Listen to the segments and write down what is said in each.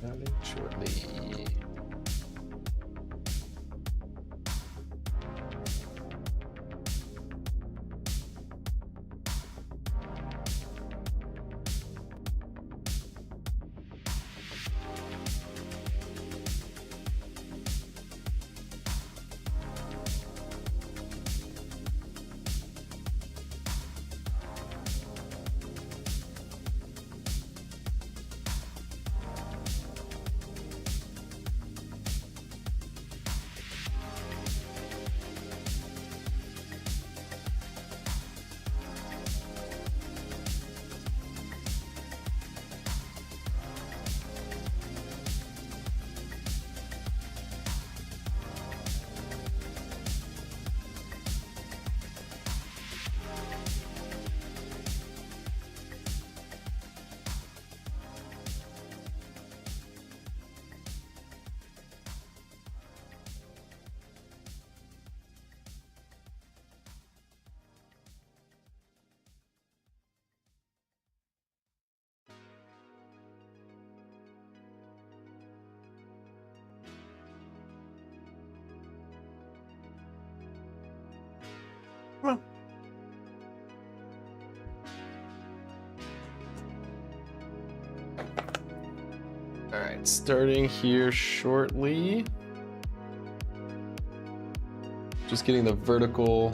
Starting shortly. Come on. All right, starting here shortly. Just getting the vertical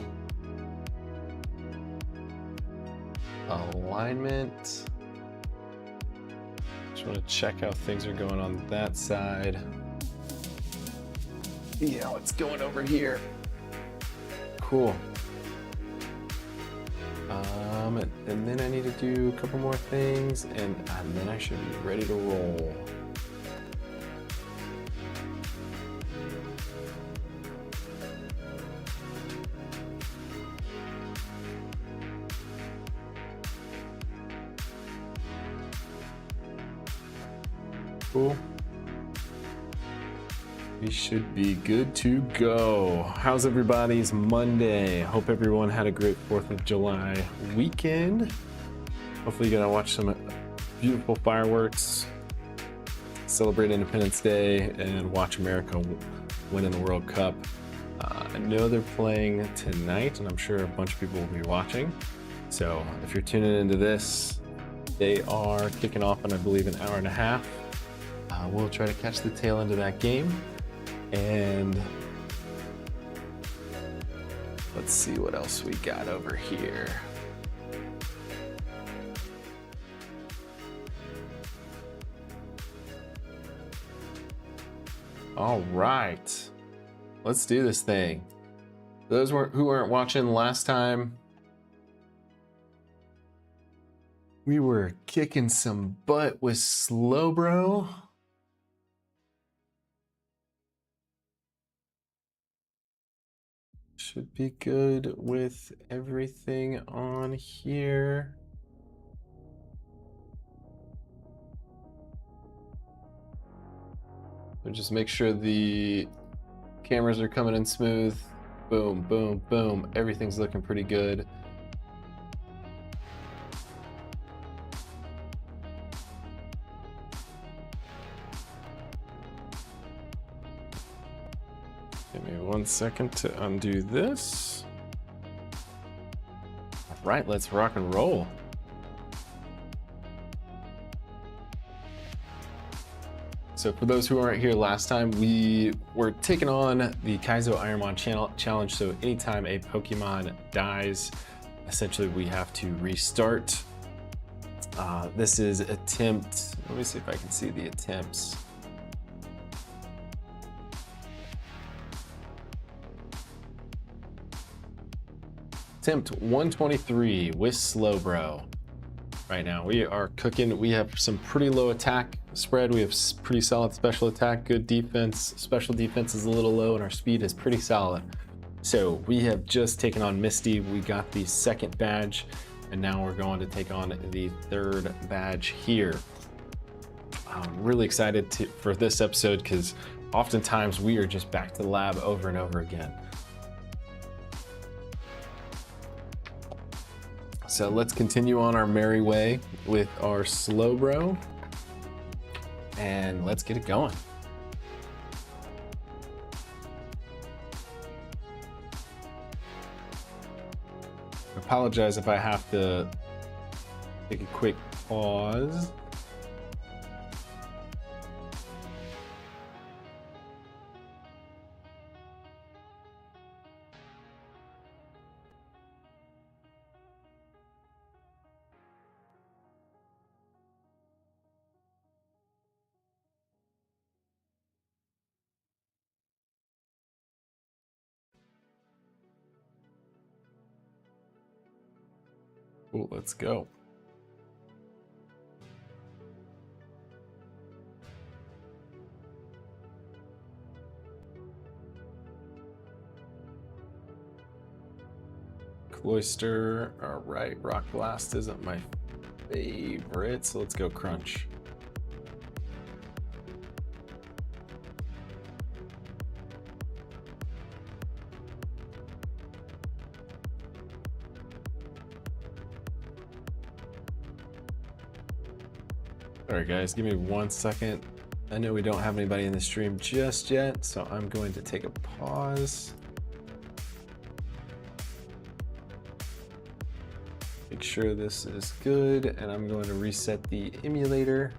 alignment. Just want to check how things are going on that side. See how it's going over here. Cool. And then I need to do a couple more things, and then I should be ready to roll. Cool. We should be good to go. How's everybody's Monday? Hope everyone had a great 4th of July weekend. Hopefully you got to watch some beautiful fireworks, celebrate Independence Day, and watch America win in the World Cup. I know they're playing tonight, and I'm sure a bunch of people will be watching. So if you're tuning into this, they are kicking off in, I believe, an hour and a half. We'll try to catch the tail end of that game. And let's see what else we got over here. All right, let's do this thing. For those who weren't watching last time, we were kicking some butt with SlowBro. Should be good with everything on here. So just make sure the cameras are coming in smooth. Boom, boom, boom. Everything's looking pretty good. Give me 1 second to undo this. All right, let's rock and roll. So for those who aren't here last time, we were taking on the Kaizo IronMon challenge. So anytime a Pokemon dies, essentially we have to restart. This is attempt, let me see if I can see the attempts. Attempt 123 with SlowBro. Right now we are cooking. We have some pretty low attack spread. We have pretty solid special attack, good defense. Special defense is a little low and our speed is pretty solid. So we have just taken on Misty. We got the 2nd badge and now we're going to take on the 3rd badge here. I'm really excited for this episode because oftentimes we are just back to the lab over and over again. So let's continue on our merry way with our SlowBro. and let's get it going. I apologize if I have to take a quick pause. Cool, let's go. Cloister, all right, Rock Blast isn't my favorite, so let's go Crunch. All right, guys, give me 1 second. I know we don't have anybody in the stream just yet, so I'm going to take a pause. Make sure this is good, and I'm going to reset the emulator.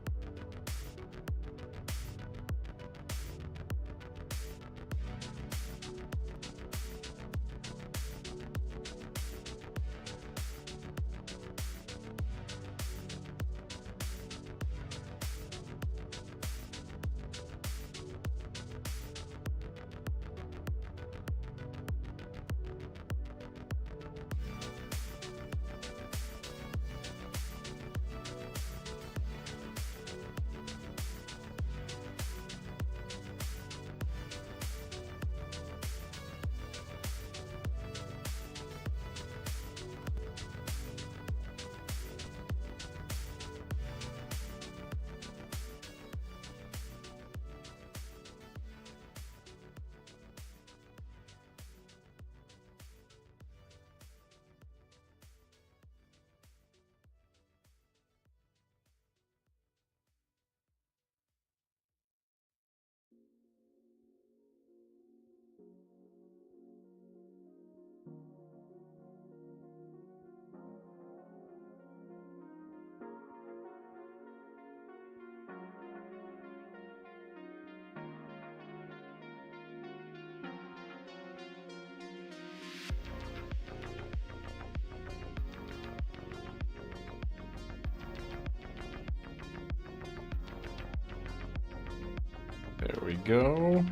There we go.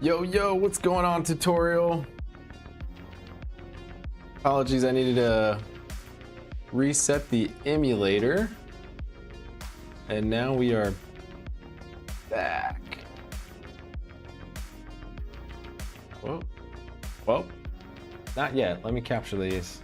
Yo, what's going on, tutorial? Apologies, I needed to reset the emulator. And now we are back. Whoa. Well, not yet. Let me capture these.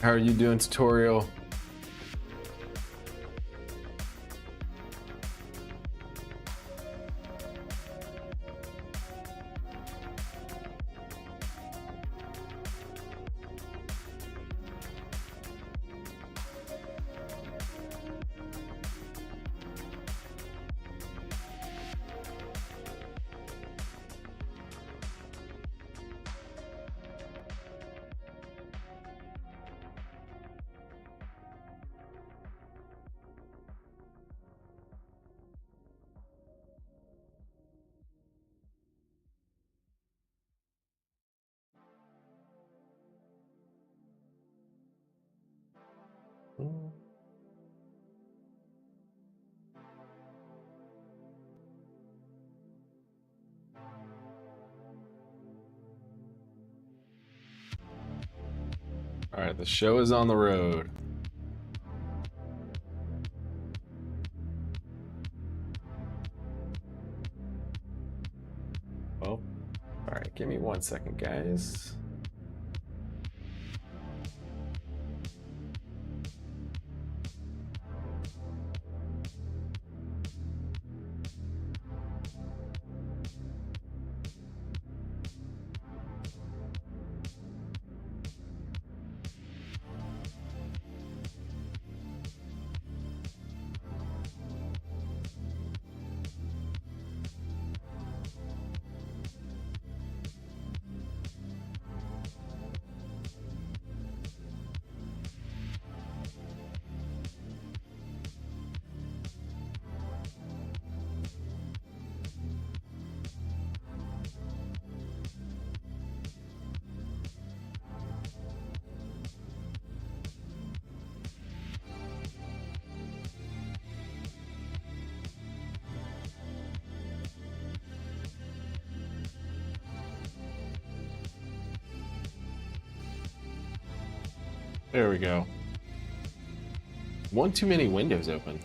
How are you doing, tutorial? All right, the show is on the road. Well, All right, give me 1 second, guys. There we go. One too many windows open.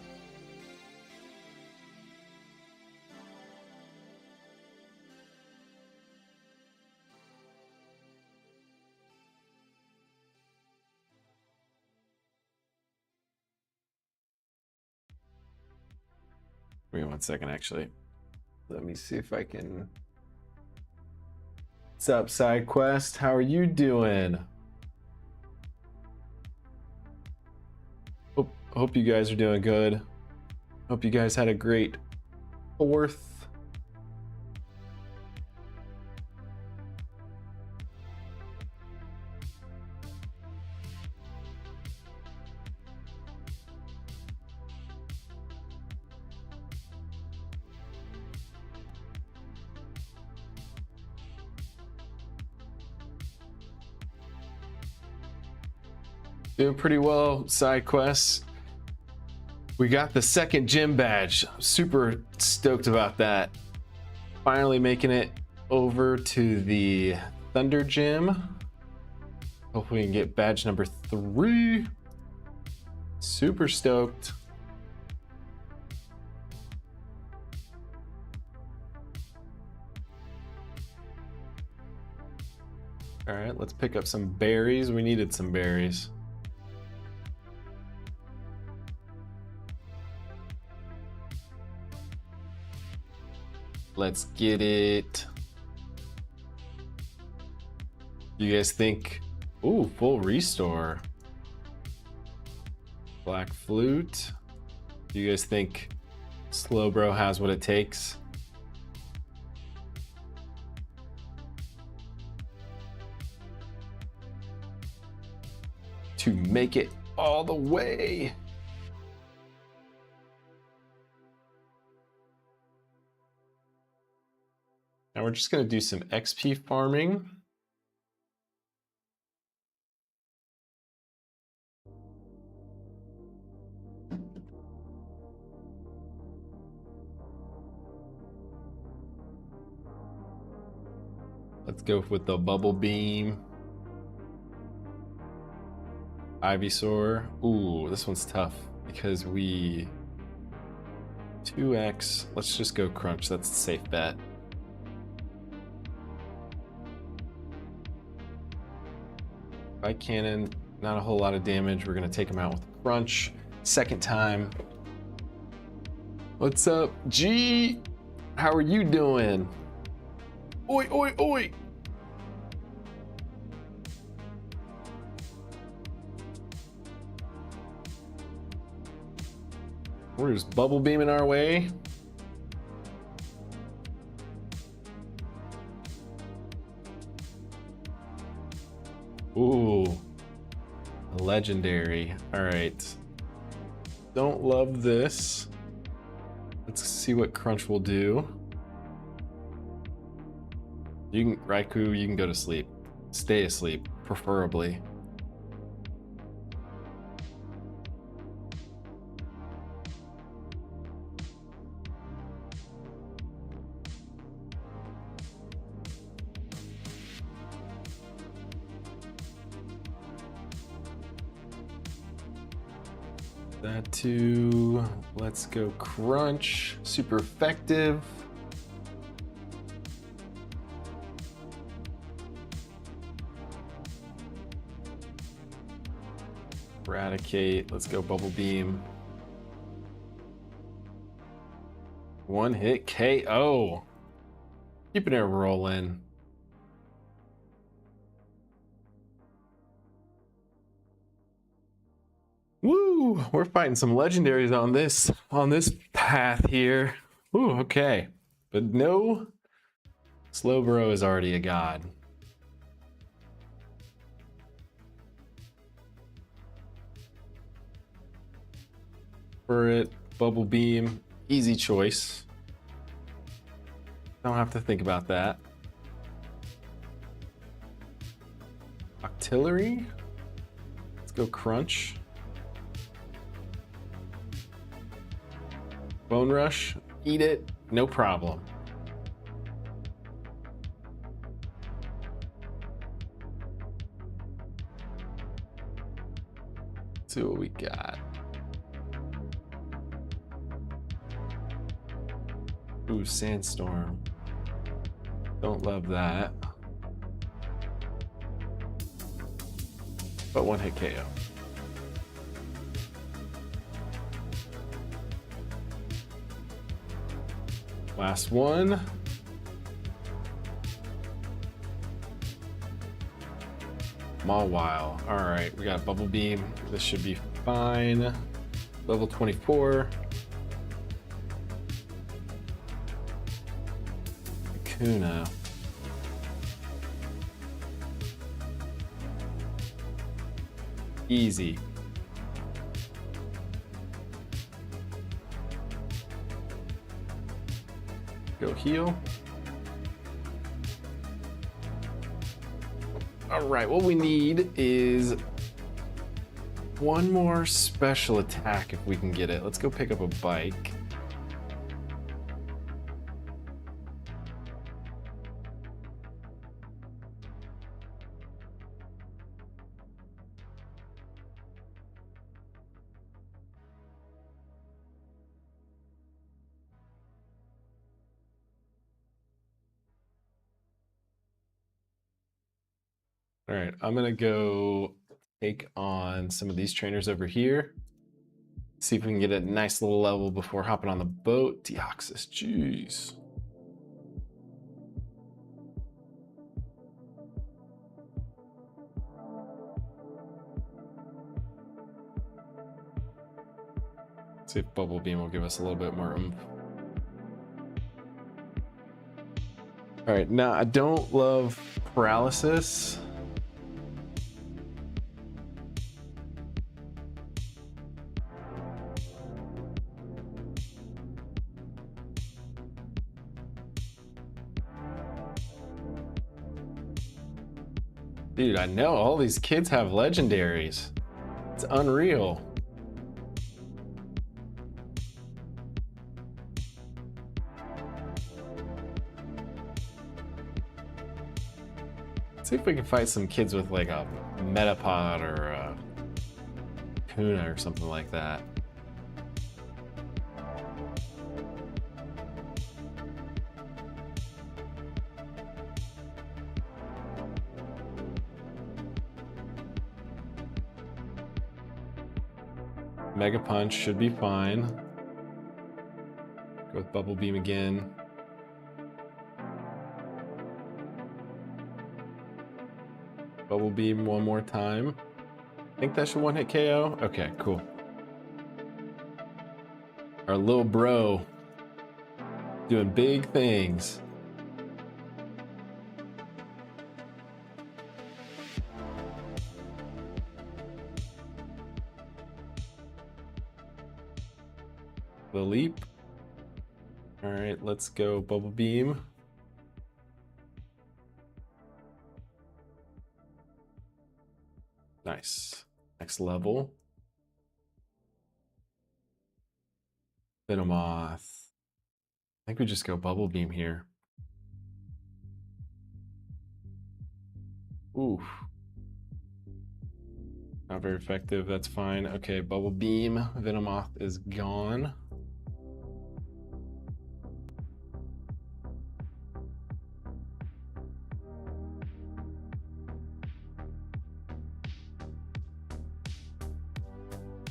Give me 1 second, actually. Let me see if I can. What's up, SideQuest? How are you doing? Hope you guys are doing good. Hope you guys had a great 4th. Doing pretty well, SideQuests. We got the 2nd gym badge. Super stoked about that. Finally making it over to the Thunder Gym. Hopefully we can get badge number 3. Super stoked. All right, let's pick up some berries. We needed some berries. Let's get it. You guys think, ooh, full restore. Black flute. Do you guys think SlowBro has what it takes? To make it all the way. Now we're just gonna do some XP farming. Let's go with the bubble beam. Ivysaur. Ooh, this one's tough because we 2x. Let's just go crunch. That's a safe bet. Bike cannon, not a whole lot of damage. We're gonna take him out with a crunch. 2nd time. What's up, G? How are you doing? Oi, oi, oi! We're just bubble beaming our way. Ooh, legendary. All right. Don't love this. Let's see what crunch will do. You can, Raikou, you can go to sleep. Stay asleep, preferably. That too. Let's go crunch. Super effective. Eradicate. Let's go Bubble Beam. One hit KO. Keeping it rolling. Woo! We're fighting some legendaries on this path here. Ooh, okay. But no, SlowBro is already a god. For it, Bubble Beam, easy choice. Don't have to think about that. Octillery. Let's go Crunch. Bone Rush, eat it, no problem. Let's see what we got. Ooh, Sandstorm. Don't love that. But one hit KO. Last one. Mawile. All right, we got Bubble Beam. This should be fine. Level 24. Kuna. Easy. Go heal. All right, what we need is one more special attack if we can get it. Let's go pick up a bike. All right, I'm gonna go take on some of these trainers over here. See if we can get a nice little level before hopping on the boat. Deoxys, jeez. See if Bubble Beam will give us a little bit more oomph. All right, now I don't love paralysis. Dude, I know all these kids have legendaries. It's unreal. Let's see if we can fight some kids with like a Metapod or a Kuna or something like that. Mega Punch should be fine. Go with Bubble Beam again. Bubble Beam one more time. I think that should one hit KO. Okay, cool. Our little bro doing big things. The leap. All right, let's go Bubble Beam. Nice. Next level. Venomoth. I think we just go Bubble Beam here. Oof. Not very effective, that's fine. Okay, Bubble Beam. Venomoth is gone.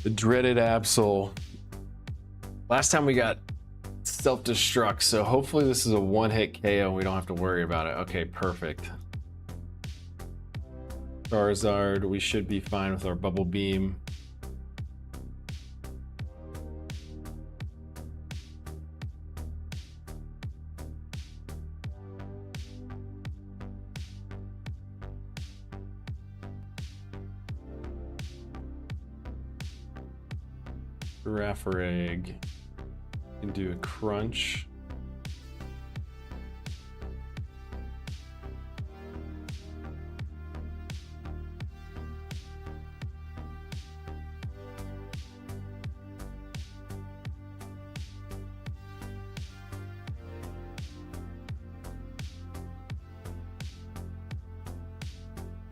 The dreaded Absol. Last time we got self-destruct, so hopefully this is a one-hit KO and we don't have to worry about it. Okay, perfect. Charizard, we should be fine with our Bubble Beam. Egg. Can do a crunch.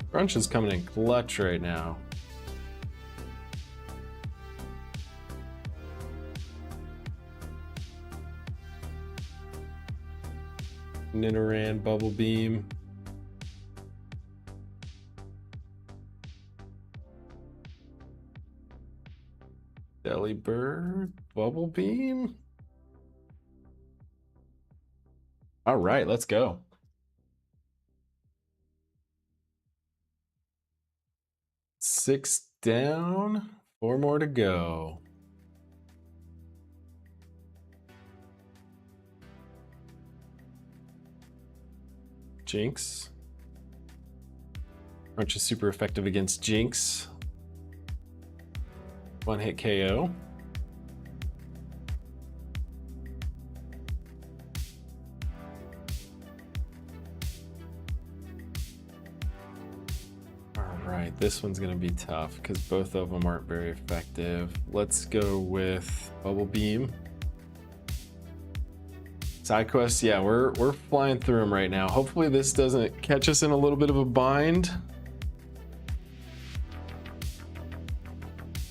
Crunch is coming in clutch right now. Nidoran, Bubble Beam. Delibird, Bubble Beam. All right, let's go. Six down, 4 more to go. Jinx. Crunch is super effective against Jinx. One hit KO. Alright, this one's gonna be tough because both of them aren't very effective. Let's go with Bubble Beam. Side quests, yeah, we're flying through them right now. Hopefully this doesn't catch us in a little bit of a bind.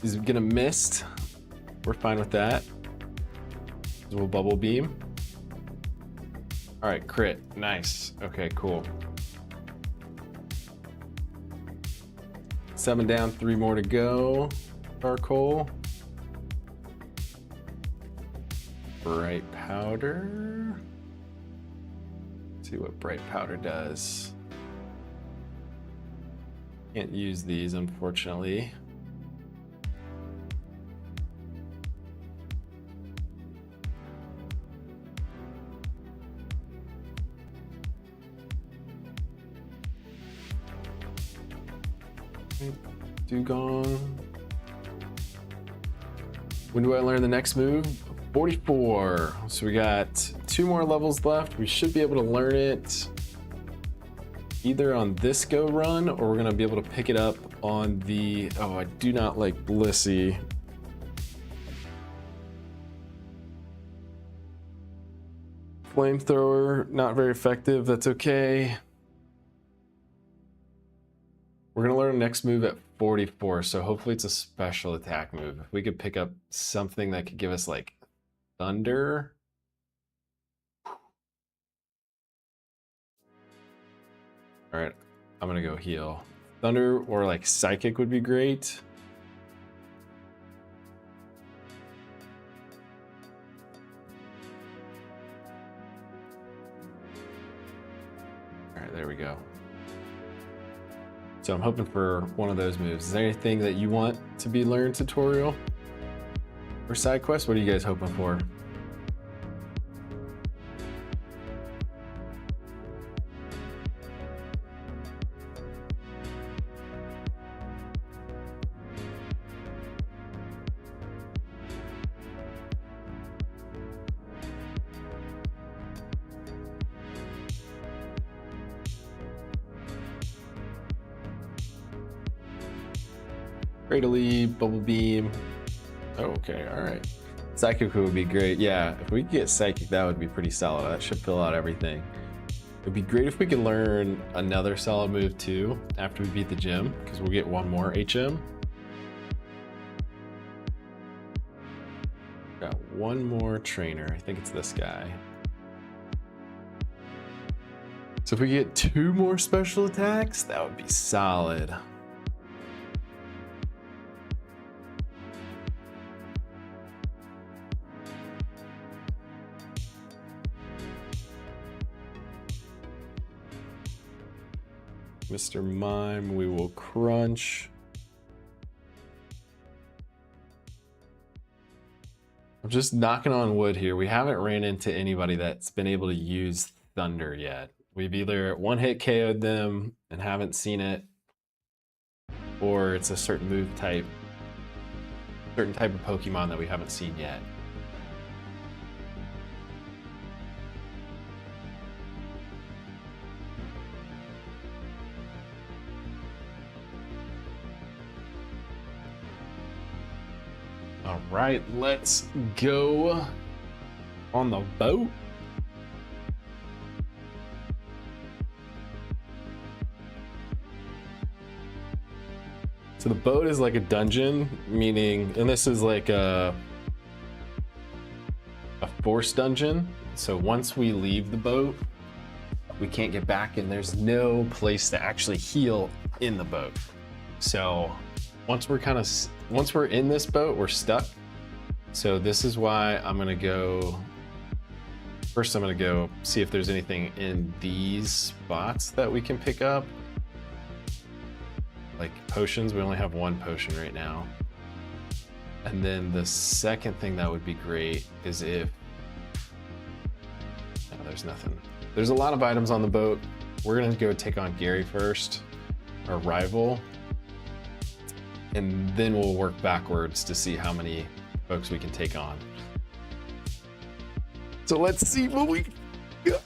He's gonna mist. We're fine with that. We'll Bubble Beam. All right, crit, nice. Okay, cool. 7 down, 3 more to go. Charcoal. Bright Powder. Let's see what Bright Powder does. Can't use these, unfortunately. Dugong. When do I learn the next move? 44. So we got 2 more levels left. We should be able to learn it either on this go run or we're gonna be able to pick it up on the, oh, I do not like Blissey. Flamethrower, not very effective, that's okay. We're gonna learn next move at 44, so hopefully it's a special attack move. If we could pick up something that could give us like Thunder. All right, I'm gonna go heal. Thunder or like Psychic would be great. All right, there we go. So I'm hoping for one of those moves. Is there anything that you want to be learned tutorial or side quest? What are you guys hoping for? Cradily, Bubble Beam. Okay, all right. Psychic would be great. Yeah, if we could get Psychic, that would be pretty solid. That should fill out everything. It'd be great if we could learn another solid move too after we beat the gym, because we'll get 1 more HM. Got 1 more trainer. I think it's this guy. So if we get 2 more special attacks, that would be solid. Mr. Mime, we will crunch. I'm just knocking on wood here. We haven't ran into anybody that's been able to use Thunder yet. We've either one-hit KO'd them and haven't seen it, or it's a certain move type, certain type of Pokemon that we haven't seen yet. All right, let's go on the boat. So the boat is like a dungeon, meaning, and this is like a forced dungeon. So once we leave the boat, we can't get back, and there's no place to actually heal in the boat. So once we're in this boat, we're stuck. So this is why I'm gonna go see if there's anything in these spots that we can pick up. Like potions, we only have one potion right now. And then the second thing that would be great is if, no, there's nothing. There's a lot of items on the boat. We're gonna go take on Gary first, our rival. And then we'll work backwards to see how many folks we can take on. So let's see what we got.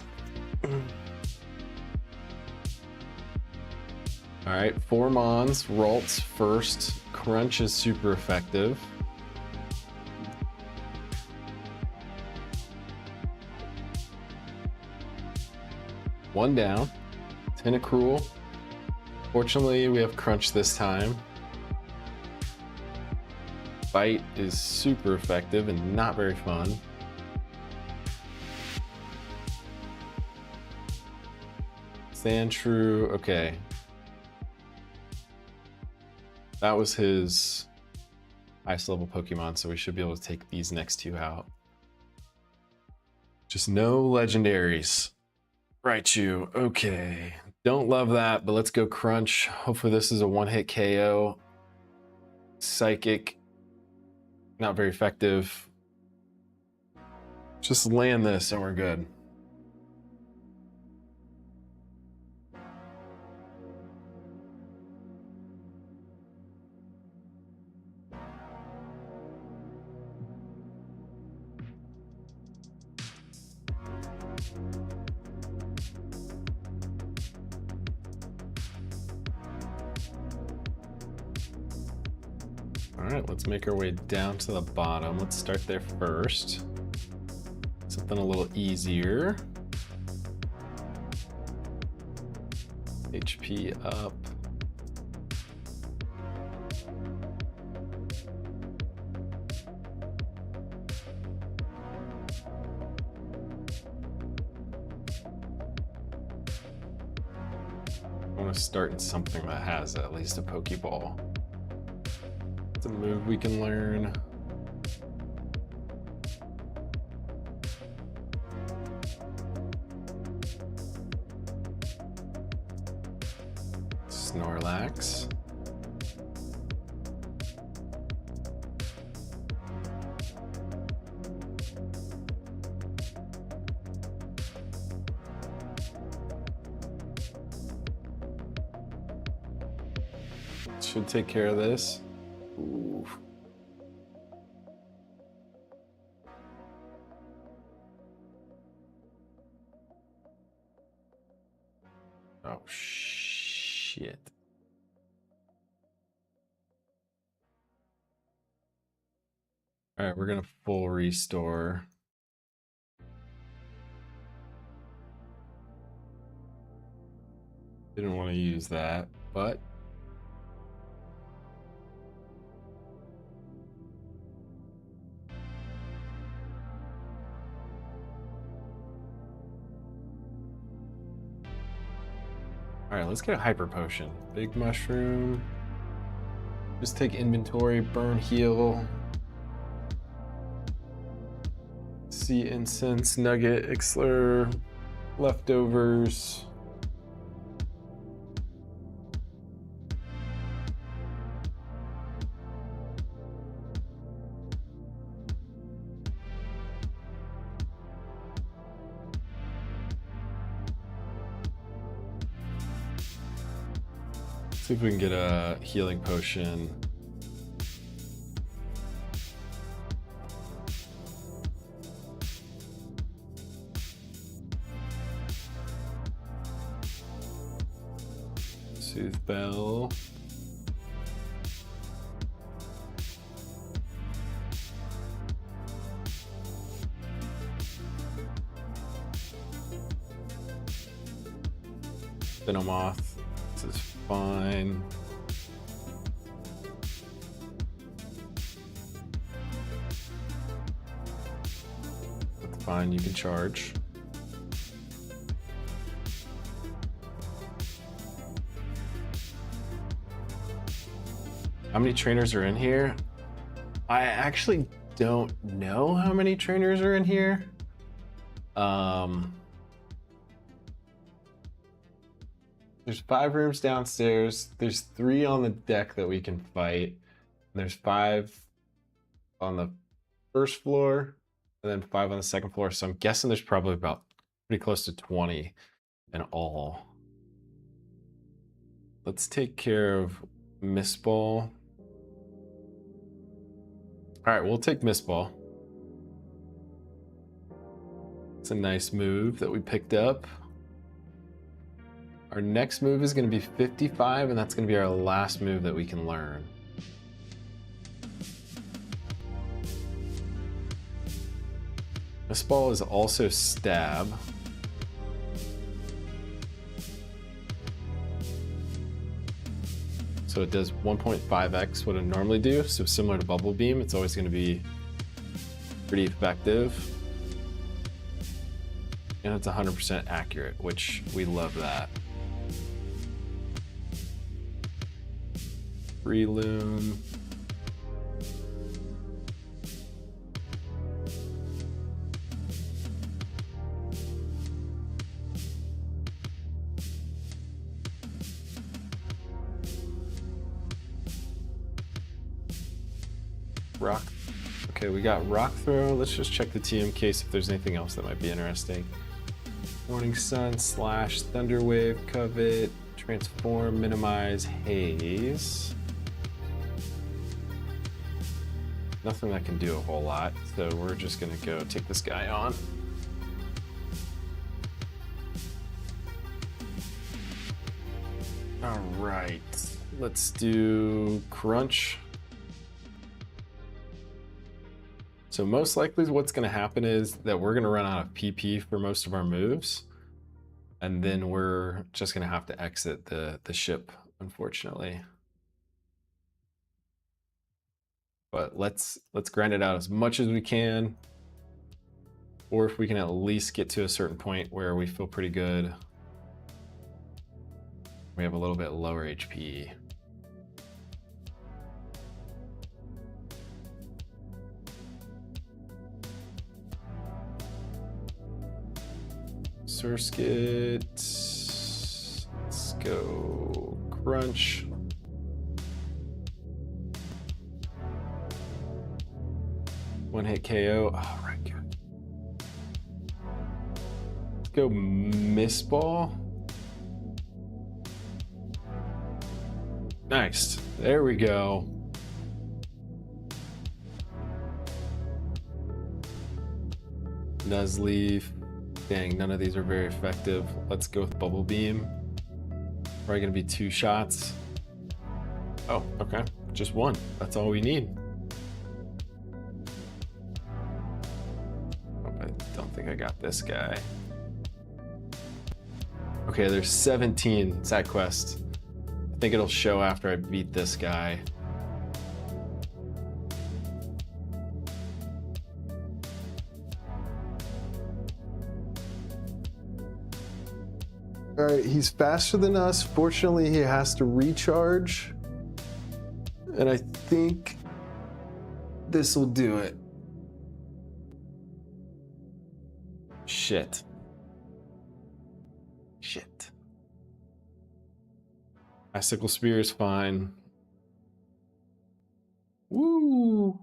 All right, 4 Mons, Ralts first. Crunch is super effective. One down, Tentacruel. Fortunately, we have Crunch this time. Bite is super effective and not very fun. Sandshrew, okay. That was his highest level Pokemon, so we should be able to take these next 2 out. Just no legendaries. Raichu, okay. Don't love that, but let's go Crunch. Hopefully this is a one-hit KO. Psychic, not very effective. Just land this and we're good. All right, let's make our way down to the bottom. Let's start there first. Something a little easier. HP up. I want to start in something that has at least a Pokeball. It's a move we can learn. Snorlax. Should take care of this. Ooh. Oh, shit. All right, we're gonna full restore. Didn't want to use that, but all right, let's get a Hyper Potion. Big Mushroom. Just take inventory, burn, heal. Sea Incense, Nugget, Ixler, leftovers. See if we can get a healing potion. Soothe Bell. Venomoth. This is fine. That's fine, you can charge. How many trainers are in here? I actually don't know how many trainers are in here. There's 5 rooms downstairs. There's 3 on the deck that we can fight. And there's 5 on the first floor, and then 5 on the second floor. So I'm guessing there's probably about pretty close to 20 in all. Let's take care of Miss Ball. All right, we'll take Miss Ball. It's a nice move that we picked up. Our next move is going to be 55, and that's going to be our last move that we can learn. This ball is also stab. So it does 1.5x what it normally do. So similar to Bubble Beam, it's always going to be pretty effective. And it's 100% accurate, which we love that. Reloom. Rock. Okay, we got Rock Throw. Let's just check the TM case if there's anything else that might be interesting. Morning Sun, Slash, Thunder Wave, Covet, Transform, Minimize, Haze. Nothing that can do a whole lot, so we're just gonna go take this guy on. All right, let's do Crunch. So most likely what's gonna happen is that we're gonna run out of PP for most of our moves, and then we're just gonna have to exit the ship, unfortunately. But let's grind it out as much as we can, or if we can at least get to a certain point where we feel pretty good. We have a little bit lower HP. Surskit. Let's go Crunch. One hit KO. Oh, right, good. Let's go Miss Ball. Nice. There we go. Nuzleaf. Dang, none of these are very effective. Let's go with Bubble Beam. Probably gonna be 2 shots. Oh, okay. Just 1. That's all we need. I don't think I got this guy. Okay, there's 17 side quests. I think it'll show after I beat this guy. All right, he's faster than us. Fortunately, he has to recharge. And I think this will do it. Shit. Shit. Icicle Spear is fine. Woo!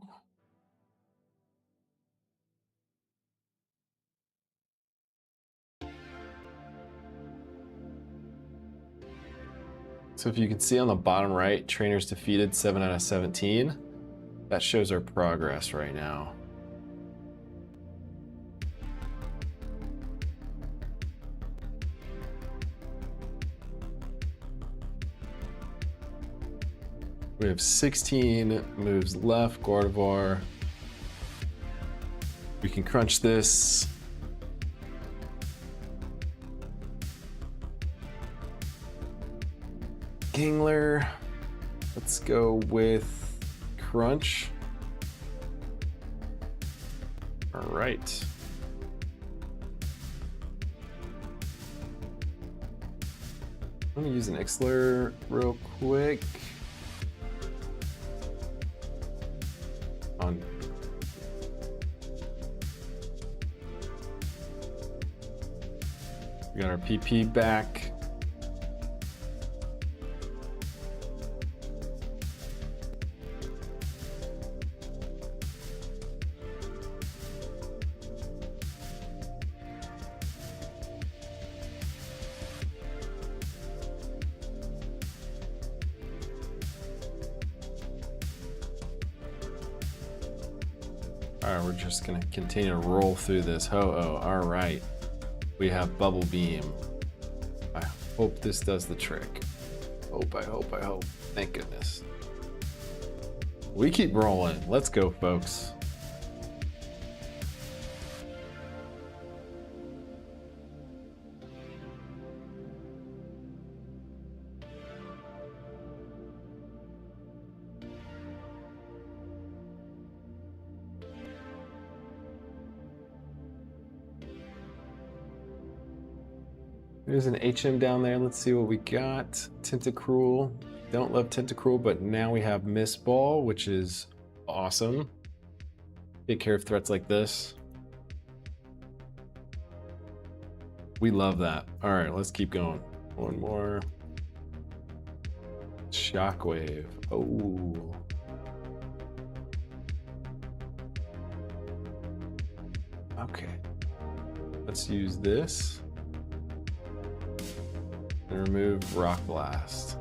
So if you can see on the bottom right, trainers defeated 7 out of 17. That shows our progress right now. We have 16 moves left, Gardevoir. We can crunch this. Kingler. Let's go with crunch. All right. I'm gonna use an Ixler real quick. We got our PP back. All right, we're just gonna continue to roll through this. Ho-Oh, all right. We have Bubble Beam. I hope this does the trick. I hope. Thank goodness. We keep rolling. Let's go, folks. There's an HM down there. Let's see what we got. Tentacruel. Don't love Tentacruel, but now we have Mist Ball, which is awesome. Take care of threats like this. We love that. All right, let's keep going. One more. Shockwave. Oh. Okay. Let's use this. And remove Rock Blast.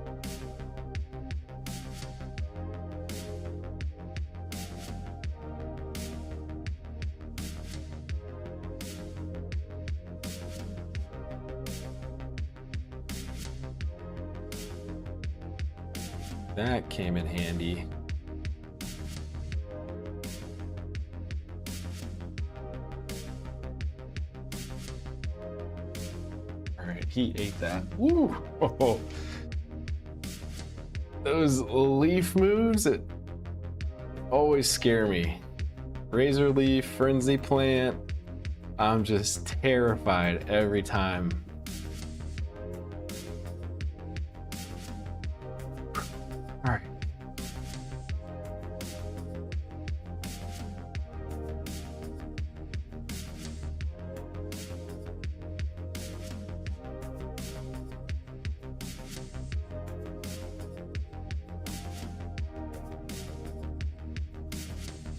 That came in handy. He ate that. Woo! Oh. Those leaf moves that always scare me. Razor Leaf, Frenzy Plant. I'm just terrified every time. All right.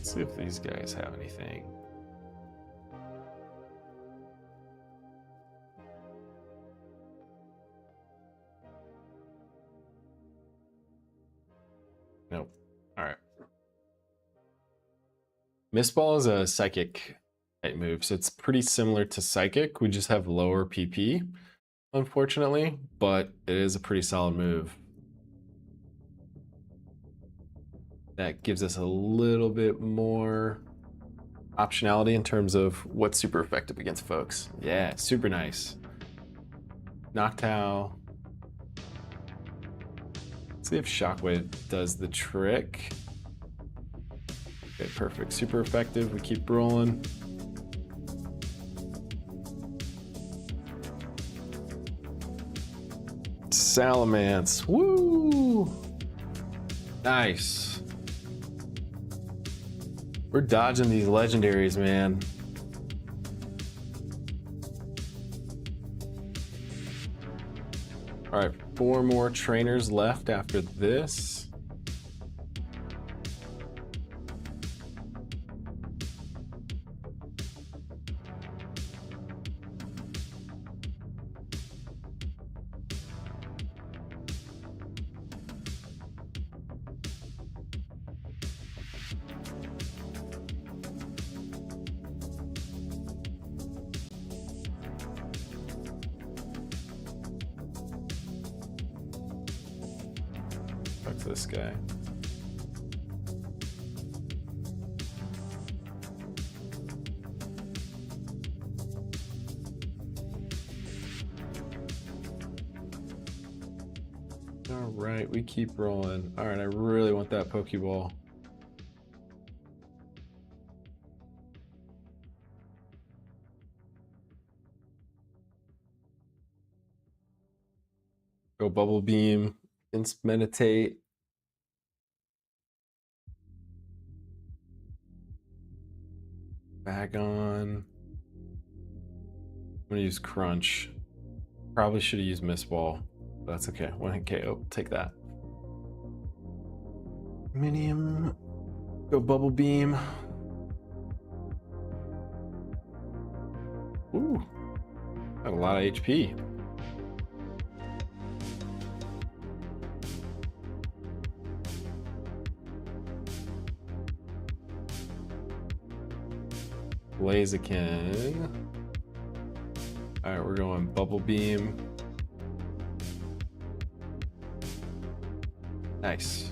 See if these guys have anything. Nope. All right. Mist Ball is a psychic type move, so it's pretty similar to Psychic. We just have lower PP, unfortunately, but it is a pretty solid move. That gives us a little bit more optionality in terms of what's super effective against folks. Yeah, super nice. Noctowl. Let's see if Shockwave does the trick. Okay, perfect. Super effective. We keep rolling. Salamence. Woo! Nice. We're dodging these legendaries, man. All right, 4 more trainers left after this. Talk to this guy. All right, we keep rolling. All right, I really want that Pokeball. Go Bubble Beam, Instant Meditate. Back on. I'm gonna use Crunch. Probably should have used Mist Ball. But that's okay. One hit KO. Take that. Minium. Go Bubble Beam. Ooh. Got a lot of HP. Blaziken. All right, we're going Bubble Beam. Nice.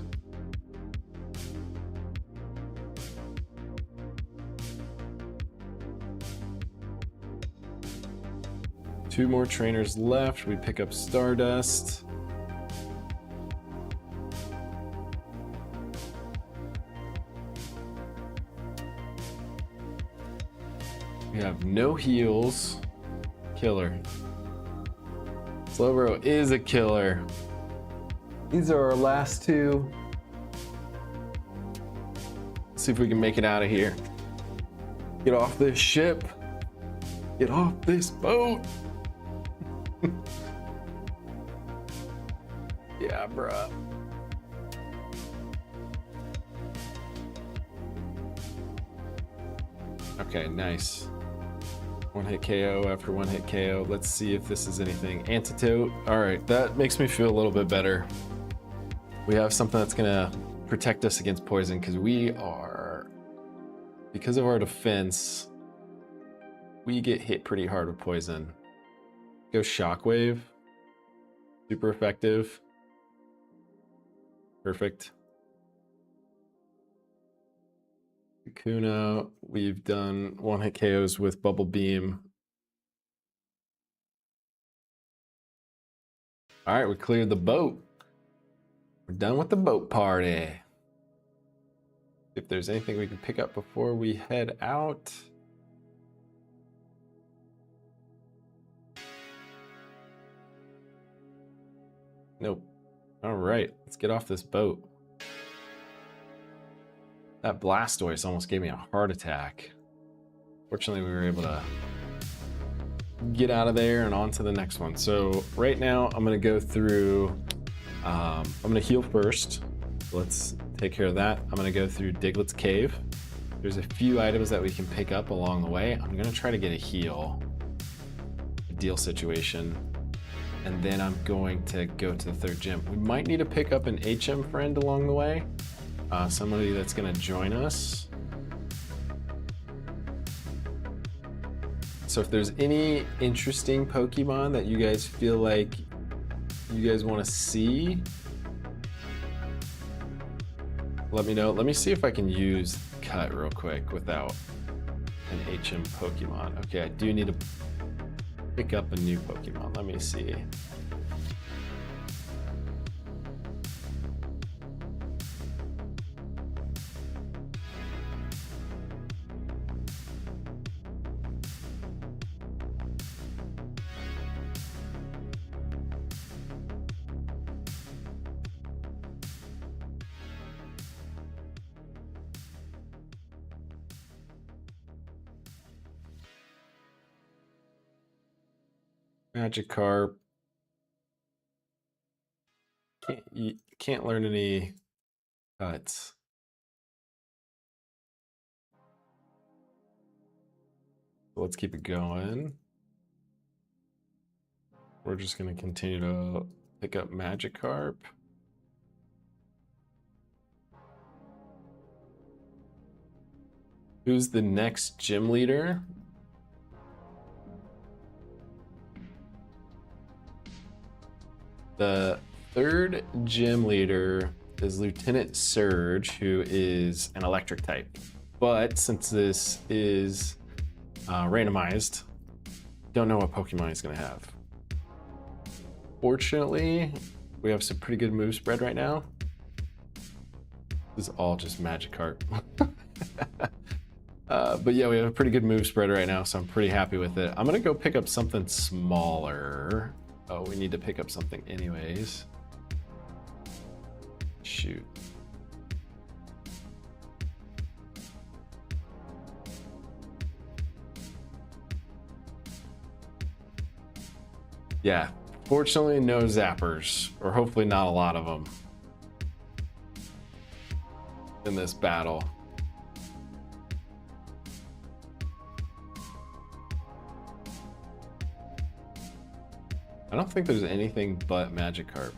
Two more trainers left. We pick up Stardust. We have no heals. Killer. SlowBro is a killer. These are our last two. Let's see if we can make it out of here. Get off this ship. Get off this boat. Yeah, bruh. Okay, nice. One hit KO after one hit KO. Let's see if this is anything. Antidote. All right, that makes me feel a little bit better. We have something that's gonna protect us against poison because we are, because of our defense, we get hit pretty hard with poison. Go Shockwave. Super effective. Perfect. Kakuna, we've done one hit KOs with Bubble Beam. All right, we cleared the boat. We're done with the boat party. If there's anything we can pick up before we head out. Nope. All right, let's get off this boat. That Blastoise almost gave me a heart attack. Fortunately, we were able to get out of there and on to the next one. So right now, I'm gonna go through, I'm gonna heal first. Let's take care of that. I'm gonna go through Diglett's Cave. There's a few items that we can pick up along the way. I'm gonna try to get a heal, a deal situation. And then I'm going to go to the third gym. We might need to pick up an HM friend along the way. Somebody that's gonna join us. So if there's any interesting Pokemon that you guys feel like you guys wanna see, let me know. Let me see if I can use Cut real quick without an HM Pokemon. Okay, I do need to pick up a new Pokemon. Let me see. Magikarp. You can't learn any cuts. Let's keep it going. We're just gonna continue to pick up Magikarp. Who's the next gym leader? The third gym leader is Lieutenant Surge, who is an electric type. But since this is randomized, don't know what Pokemon he's gonna have. Fortunately, we have some pretty good move spread right now. This is all just Magikarp. But yeah, we have a pretty good move spread right now, so I'm pretty happy with it. I'm gonna go pick up something smaller. Oh, we need to pick up something anyways. Shoot. Yeah, fortunately no zappers, or hopefully not a lot of them in this battle. I don't think there's anything but Magikarp.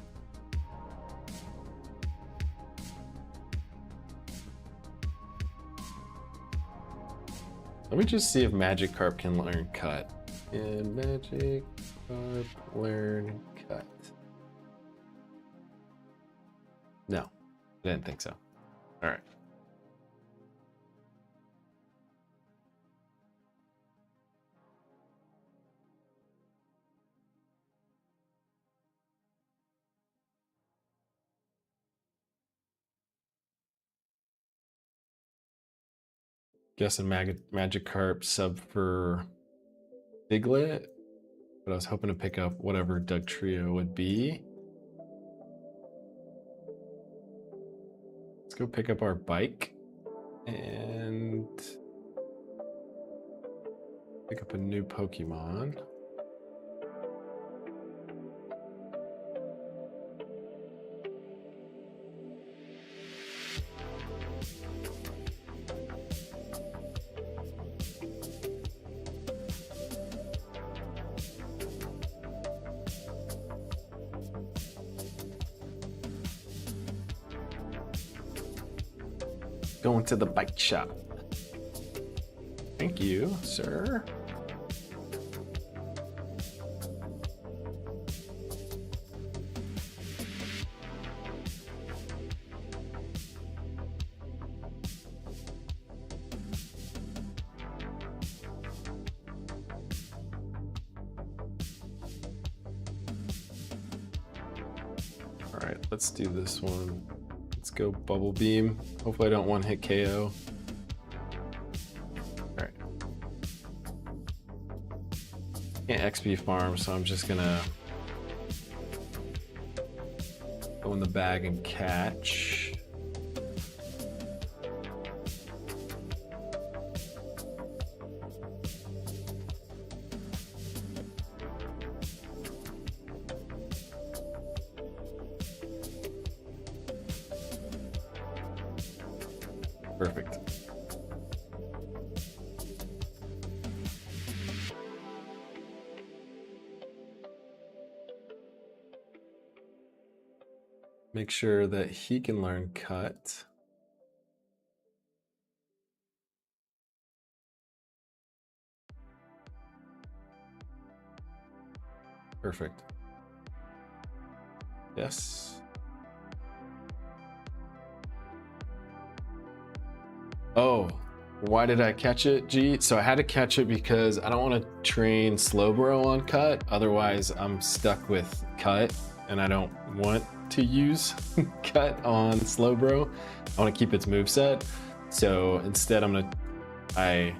Let me just see if Magikarp can learn Cut. Can Magikarp learn Cut? No, I didn't think so. All right. Guessing Magikarp sub for Diglett, but I was hoping to pick up whatever Dugtrio would be. Let's go pick up our bike and pick up a new Pokemon. Going to the bike shop. Thank you, sir. All right, let's do this one. Let's go Bubble Beam. Hopefully I don't one-hit KO. Alright. Can't XP farm, so I'm just gonna go in the bag and catch. Perfect. Make sure that he can learn Cut. Perfect. Yes. Oh, why did I catch it, G? So I had to catch it because I don't want to train SlowBro on Cut. Otherwise, I'm stuck with Cut, and I don't want to use Cut on SlowBro. I want to keep its moveset. So instead, I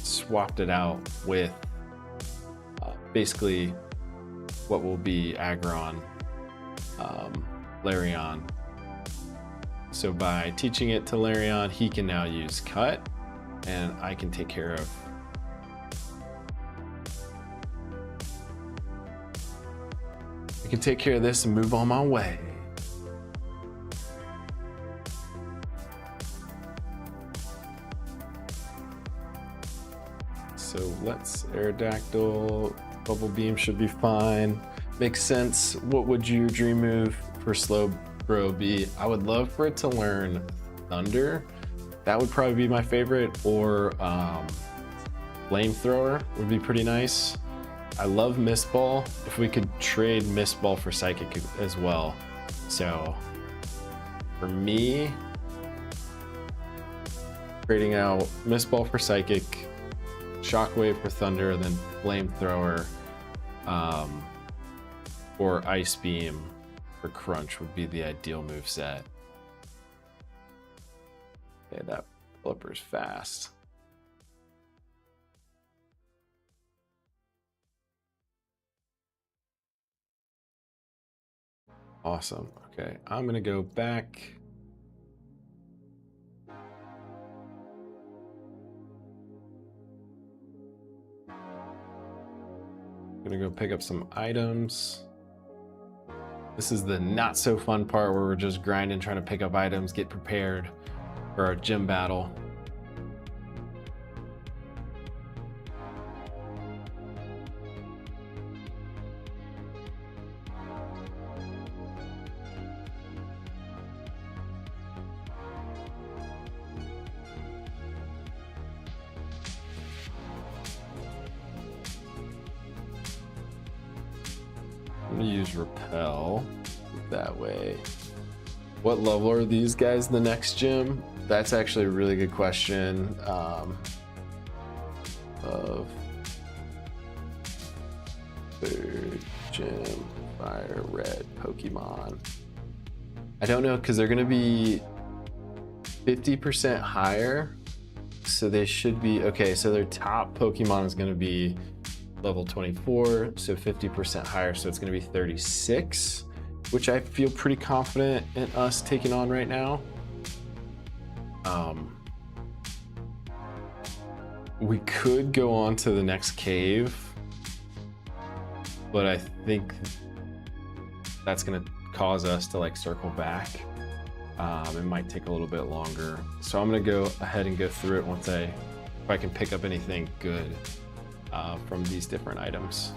swapped it out with basically what will be Aggron, Larion. So by teaching it to Larion, he can now use Cut, and I can take care of this and move on my way. So let's Aerodactyl. Bubble Beam should be fine. Makes sense. What would your dream move for SlowBro be? I would love for it to learn Thunder. That would probably be my favorite, or Flamethrower would be pretty nice. I love Mist Ball. If we could trade Mist Ball for Psychic as well. So For me, trading out Mist Ball for Psychic, Shockwave for Thunder, and then Flamethrower or Ice Beam for Crunch would be the ideal move set. Okay, that flipper's fast. Awesome. Okay, I'm gonna go back. I'm gonna go pick up some items. This is the not so fun part where we're just grinding, trying to pick up items, get prepared for our gym battle. I'm gonna use Repel that way. What level are these guys in the next gym? That's actually a really good question. Of third gym, FireRed Pokemon. I don't know, because they're gonna be 50% higher. So they should be, okay, so their top Pokemon is gonna be level 24, so 50% higher, so it's going to be 36, which I feel pretty confident in us taking on right now. We could go on to the next cave, but I think that's going to cause us to like circle back. It might take a little bit longer, so I'm going to go ahead and go through it once if I can pick up anything good from these different items.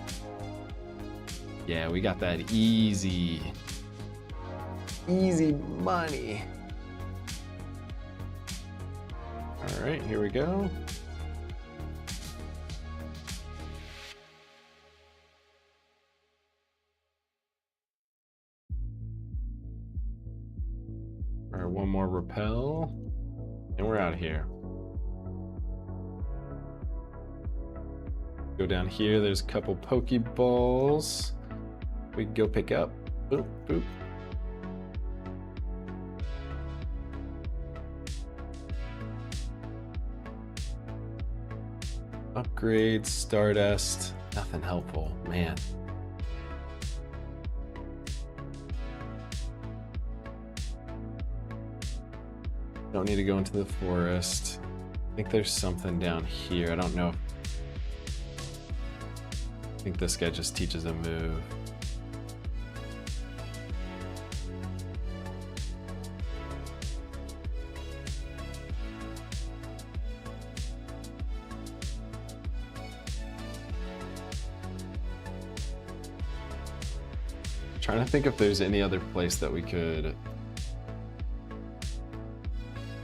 Yeah, we got that easy money. All right, here we go. All right, one more Repel, and we're out of here. Go down here, there's a couple Pokeballs we can go pick up. Boop, boop. Upgrade, Stardust, nothing helpful, man. Don't need to go into the forest. I think there's something down here. I don't know if I think this guy just teaches a move. Trying to think if there's any other place that we could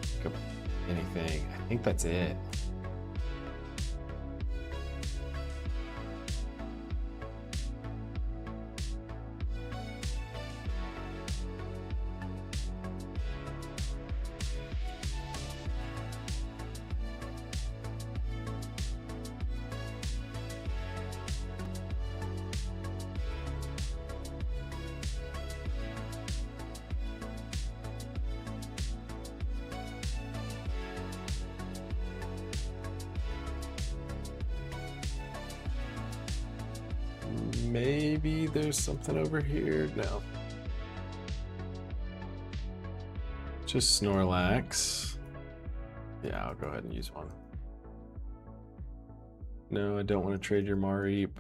pick up anything. I think that's it. Maybe there's something over here. No. Just Snorlax. Yeah, I'll go ahead and use one. No, I don't want to trade your Mareep.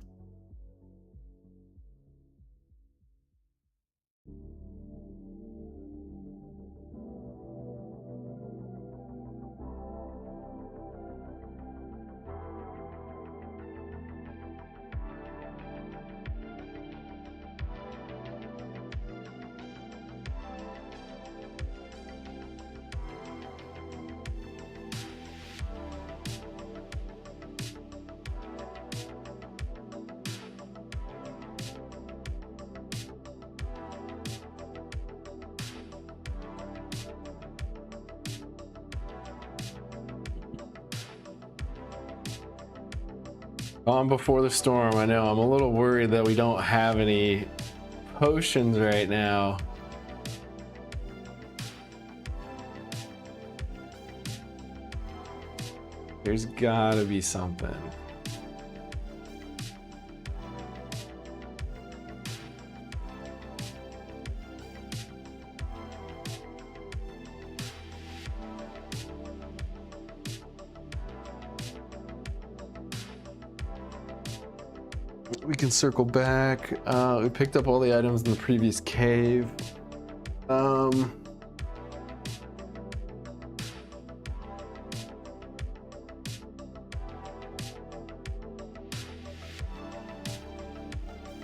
Calm before the storm. I know, I'm a little worried that we don't have any potions right now. There's gotta be something. We can circle back. We picked up all the items in the previous cave.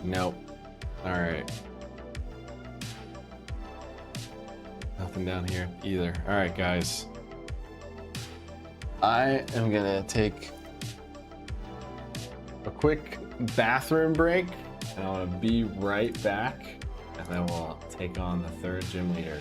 Nope. All right. Nothing down here either. All right, guys. I am gonna take a quick bathroom break, and I'm gonna be right back, and then we'll take on the third gym leader.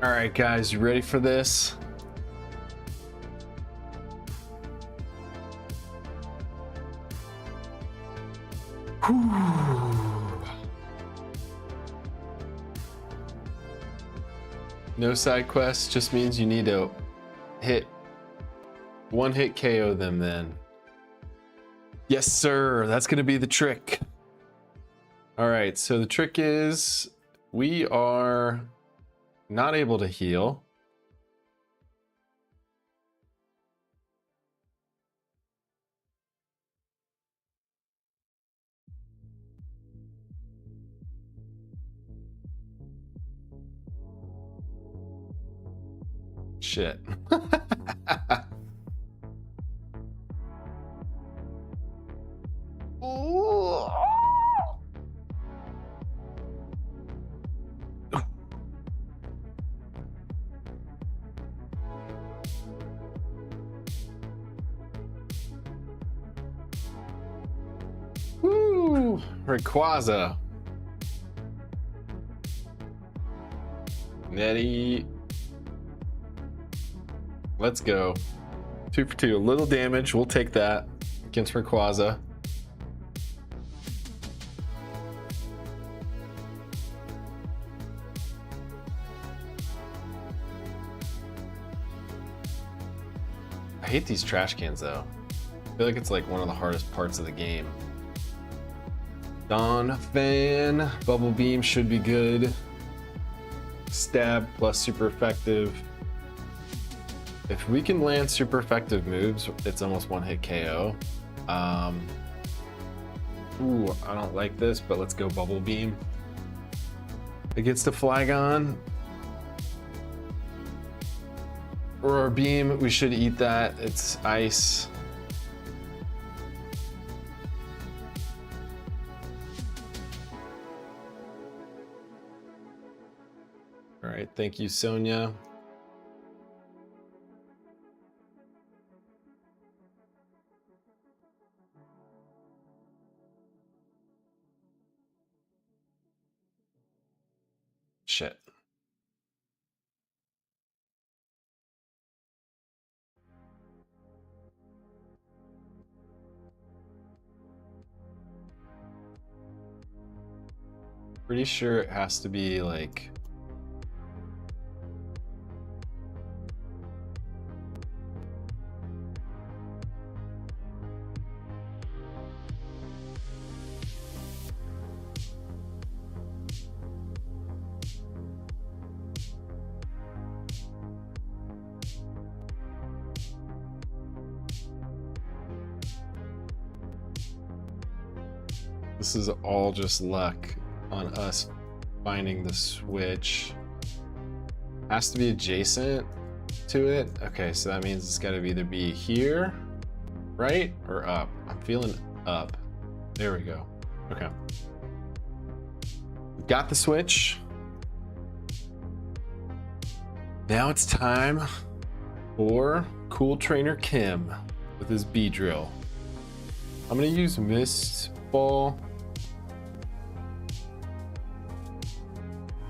All right, guys, you ready for this? No side quests just means you need to hit one hit KO them then. Yes, sir. That's going to be the trick. All right. So the trick is we are not able to heal. Shit. Woo! Rayquaza. Nettie. Let's go. 2 for 2. A little damage. We'll take that against Rayquaza. I hate these trash cans though. I feel like it's like one of the hardest parts of the game. Dawn Fan. Bubble Beam should be good. Stab plus super effective. If we can land super effective moves, it's almost one hit KO. Ooh, I don't like this, but let's go Bubble Beam. It gets to Flygon. Roar Beam, we should eat that. It's ice. All right, thank you, Sonia. Shit. Pretty sure it has to be like... This is all just luck on us finding the switch. Has to be adjacent to it. Okay, so that means it's got to either be here, right, or up. I'm feeling up. There we go. Okay. Got the switch. Now it's time for Cool Trainer Kim with his B drill. I'm gonna use Mist Ball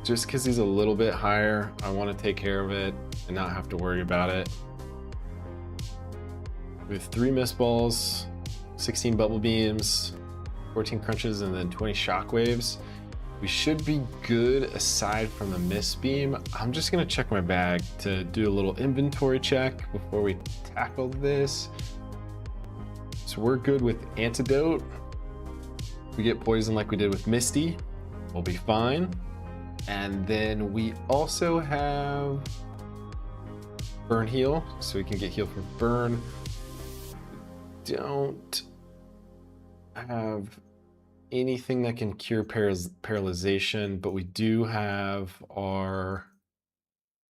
just because he's a little bit higher. I want to take care of it and not have to worry about it. We have 3 Mist Balls, 16 Bubble Beams, 14 Crunches, and then 20 Shockwaves. We should be good aside from the Mist Beam. I'm just gonna check my bag to do a little inventory check before we tackle this. So we're good with Antidote. If we get poison like we did with Misty, we'll be fine. And then we also have Burn Heal, so we can get healed from Burn. Don't have anything that can cure paralyzation, but we do have our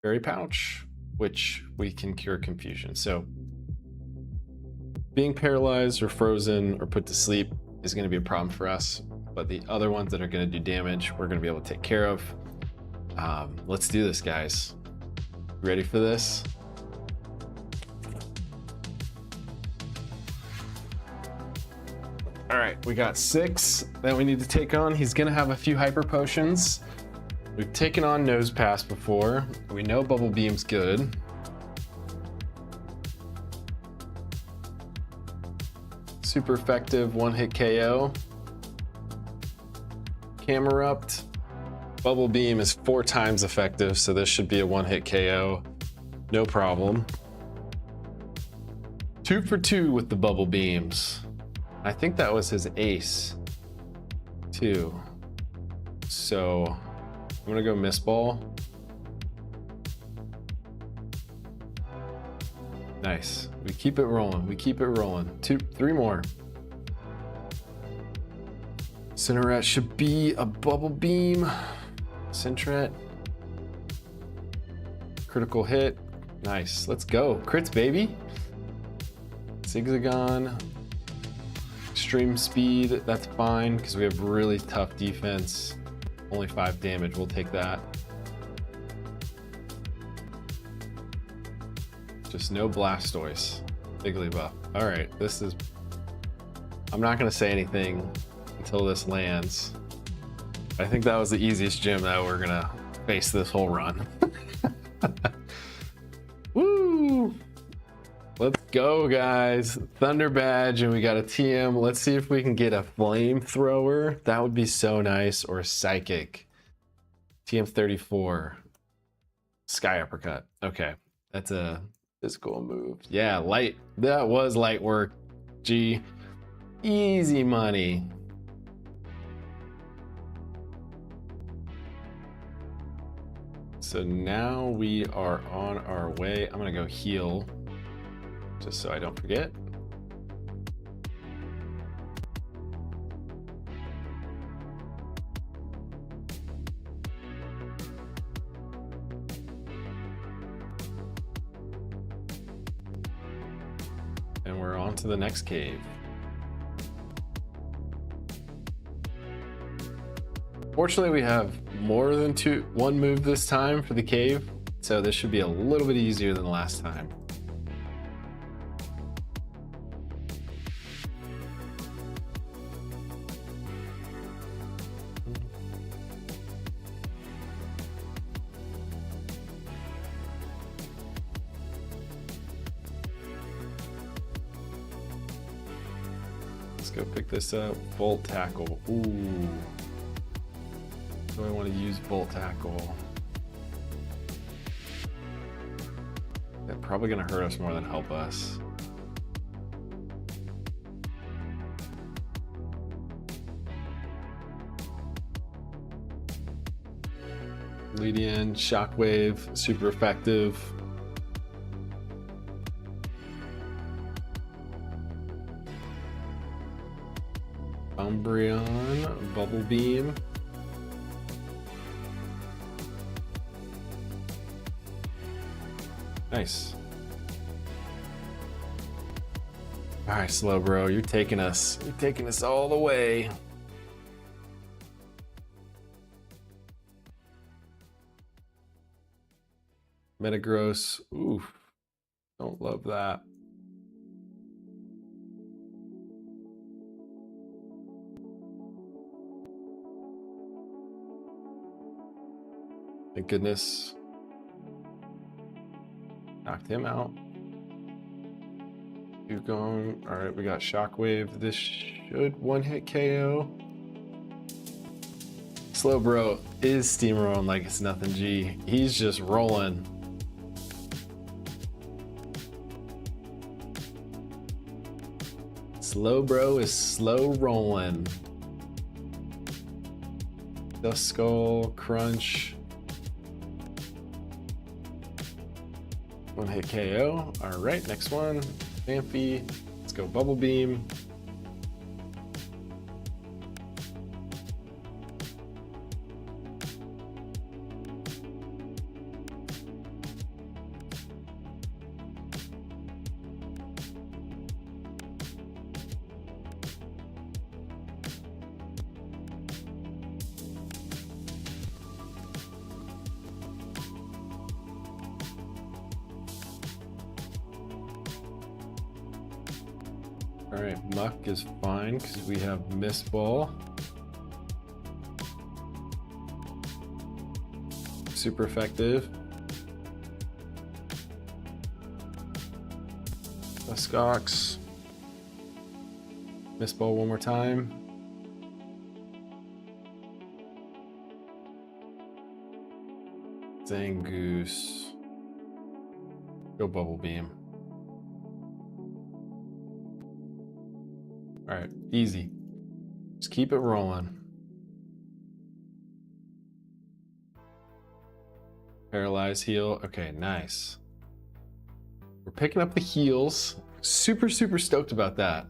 Berry Pouch, which we can cure confusion. So being paralyzed or frozen or put to sleep is going to be a problem for us, but the other ones that are going to do damage, we're going to be able to take care of. Let's do this, guys. Ready for this? All right, we got 6 that we need to take on. He's gonna have a few hyper potions. We've taken on Nose Pass before. We know Bubble Beam's good. Super effective, 1-hit KO. Camerupt. Bubble Beam is 4 times effective, so this should be a 1-hit KO. No problem. 2 for 2 with the Bubble Beams. I think that was his ace, too. So I'm gonna go Mist Ball. Nice. We keep it rolling. We keep it rolling. 3 more. Cinerette should be a Bubble Beam. Cinerette. Critical hit. Nice. Let's go. Crits, baby. Zigzagon. Extreme speed. That's fine because we have really tough defense. Only 5 damage. We'll take that. Just no Blastoise. Jigglypuff. All right. This is... I'm not going to say anything until this lands. I think that was the easiest gym that we're going to face this whole run. Woo! Let's go, guys. Thunder Badge, and we got a TM. Let's see if we can get a Flamethrower. That would be so nice. Or Psychic. TM 34. Sky Uppercut. Okay. That's a physical move. Yeah, light. That was light work. G. Easy money. So now we are on our way. I'm gonna go heal just so I don't forget. And we're on to the next cave. Fortunately, we have more than one move this time for the cave, so this should be a little bit easier than last time. Let's go pick this up. Volt Tackle. Ooh. Do I want to use Volt Tackle? They're probably going to hurt us more than help us. Lead-in, Shockwave, super effective. Umbreon, Bubble Beam. Nice. All right, SlowBro, you're taking us all the way. Metagross, oof, don't love that. Thank goodness. Knocked him out. Keep going. All right, we got Shockwave. This should one-hit KO. SlowBro is steamrolling like it's nothing, G. He's just rolling. SlowBro is slow rolling. Dust Skull, Crunch. One hit KO. All right, next one. Stampy. Let's go Bubble Beam. All right, Muck is fine because we have Mist Ball. Super effective. Muskox. Mist Ball one more time. Zangoose. Go Bubble Beam. All right, easy. Just keep it rolling. Paralyze heal. Okay, nice. We're picking up the heals. Super, super stoked about that.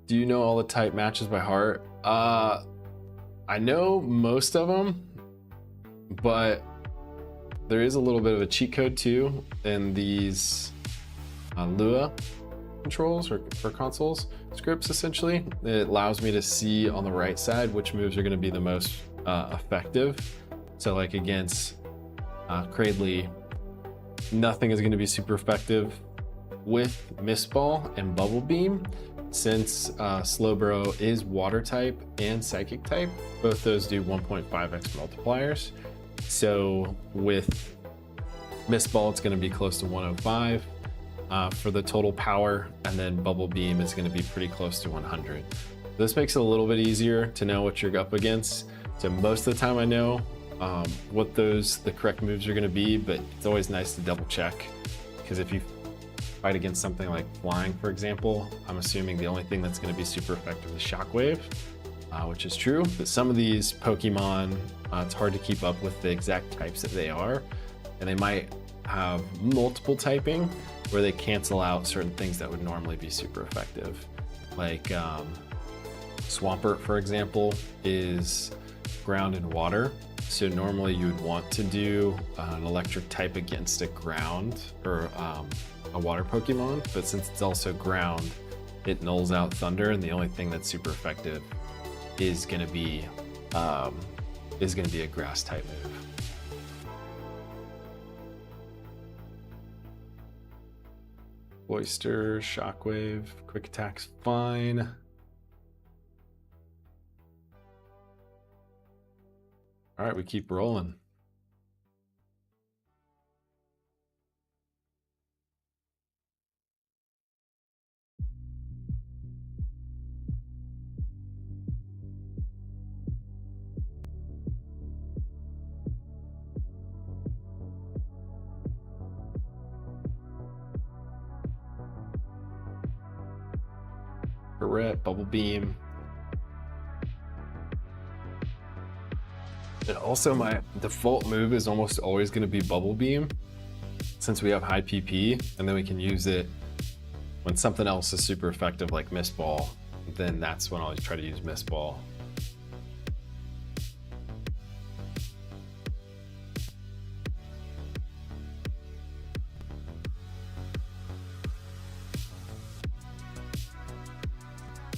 Do you know all the type matches by heart? I know most of them, but there is a little bit of a cheat code too in these Lua controls or consoles scripts. Essentially, it allows me to see on the right side which moves are going to be the most effective. So like against Cradley, nothing is going to be super effective with Mist Ball and Bubble Beam, since SlowBro is water type and psychic type. Both those do 1.5x multipliers. So with Mist Ball, it's going to be close to 105 for the total power, and then Bubble Beam is going to be pretty close to 100. This makes it a little bit easier to know what you're up against. So most of the time I know what the correct moves are going to be, but it's always nice to double check, because if you fight against something like flying, for example, I'm assuming the only thing that's going to be super effective is Shockwave, which is true. But some of these Pokemon, it's hard to keep up with the exact types that they are, and they might have multiple typing where they cancel out certain things that would normally be super effective. Like Swampert, for example, is ground and water. So normally you would want to do an electric type against a ground or a water Pokemon, but since it's also ground, it nulls out thunder, and the only thing that's super effective is gonna be a grass type move. Oyster, Shockwave, Quick Attack's fine. All right, we keep rolling. Barrette, Bubble Beam. And also my default move is almost always going to be Bubble Beam, since we have high PP, and then we can use it when something else is super effective like Mist Ball. Then that's when I'll try to use Mist Ball.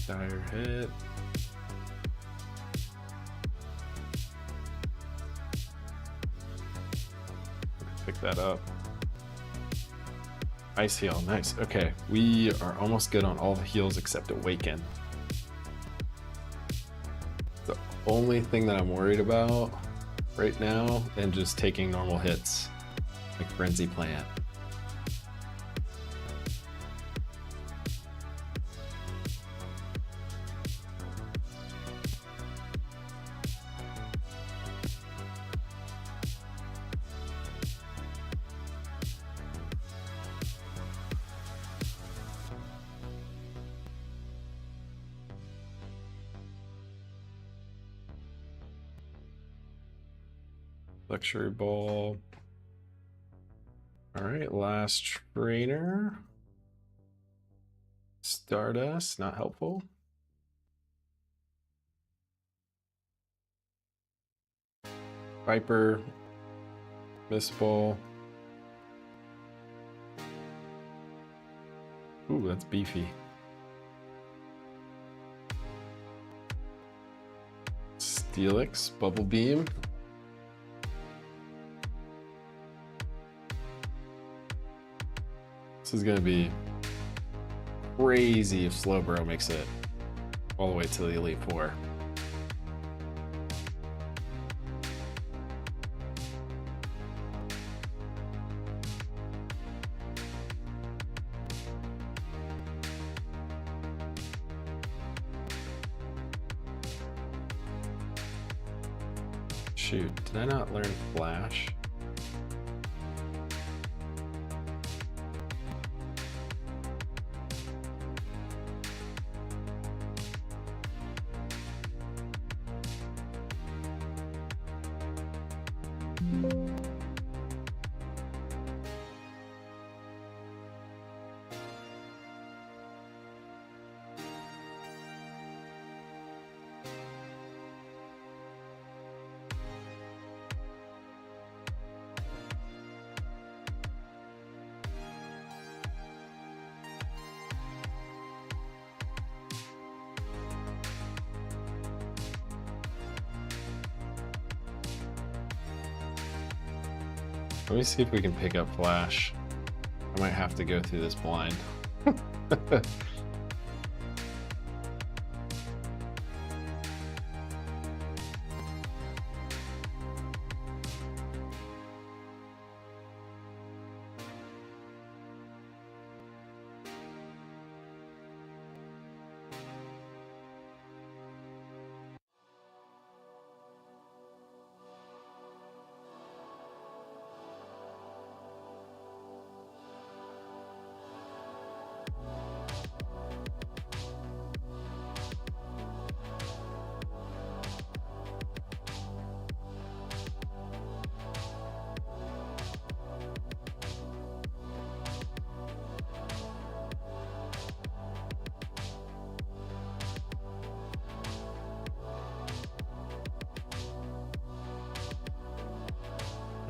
Dire hit. Pick that up. Ice heal, nice. Okay, we are almost good on all the heals except Awaken. The only thing that I'm worried about right now, and just taking normal hits like Frenzy Plant. Luxury Ball. All right, last trainer. Stardust, not helpful. Viper, Mist Ball. Ooh, that's beefy. Steelix, Bubble Beam. This is gonna be crazy if SlowBro makes it all the way to the Elite Four. Shoot, did I not learn Flash? Let me see if we can pick up Flash. I might have to go through this blind.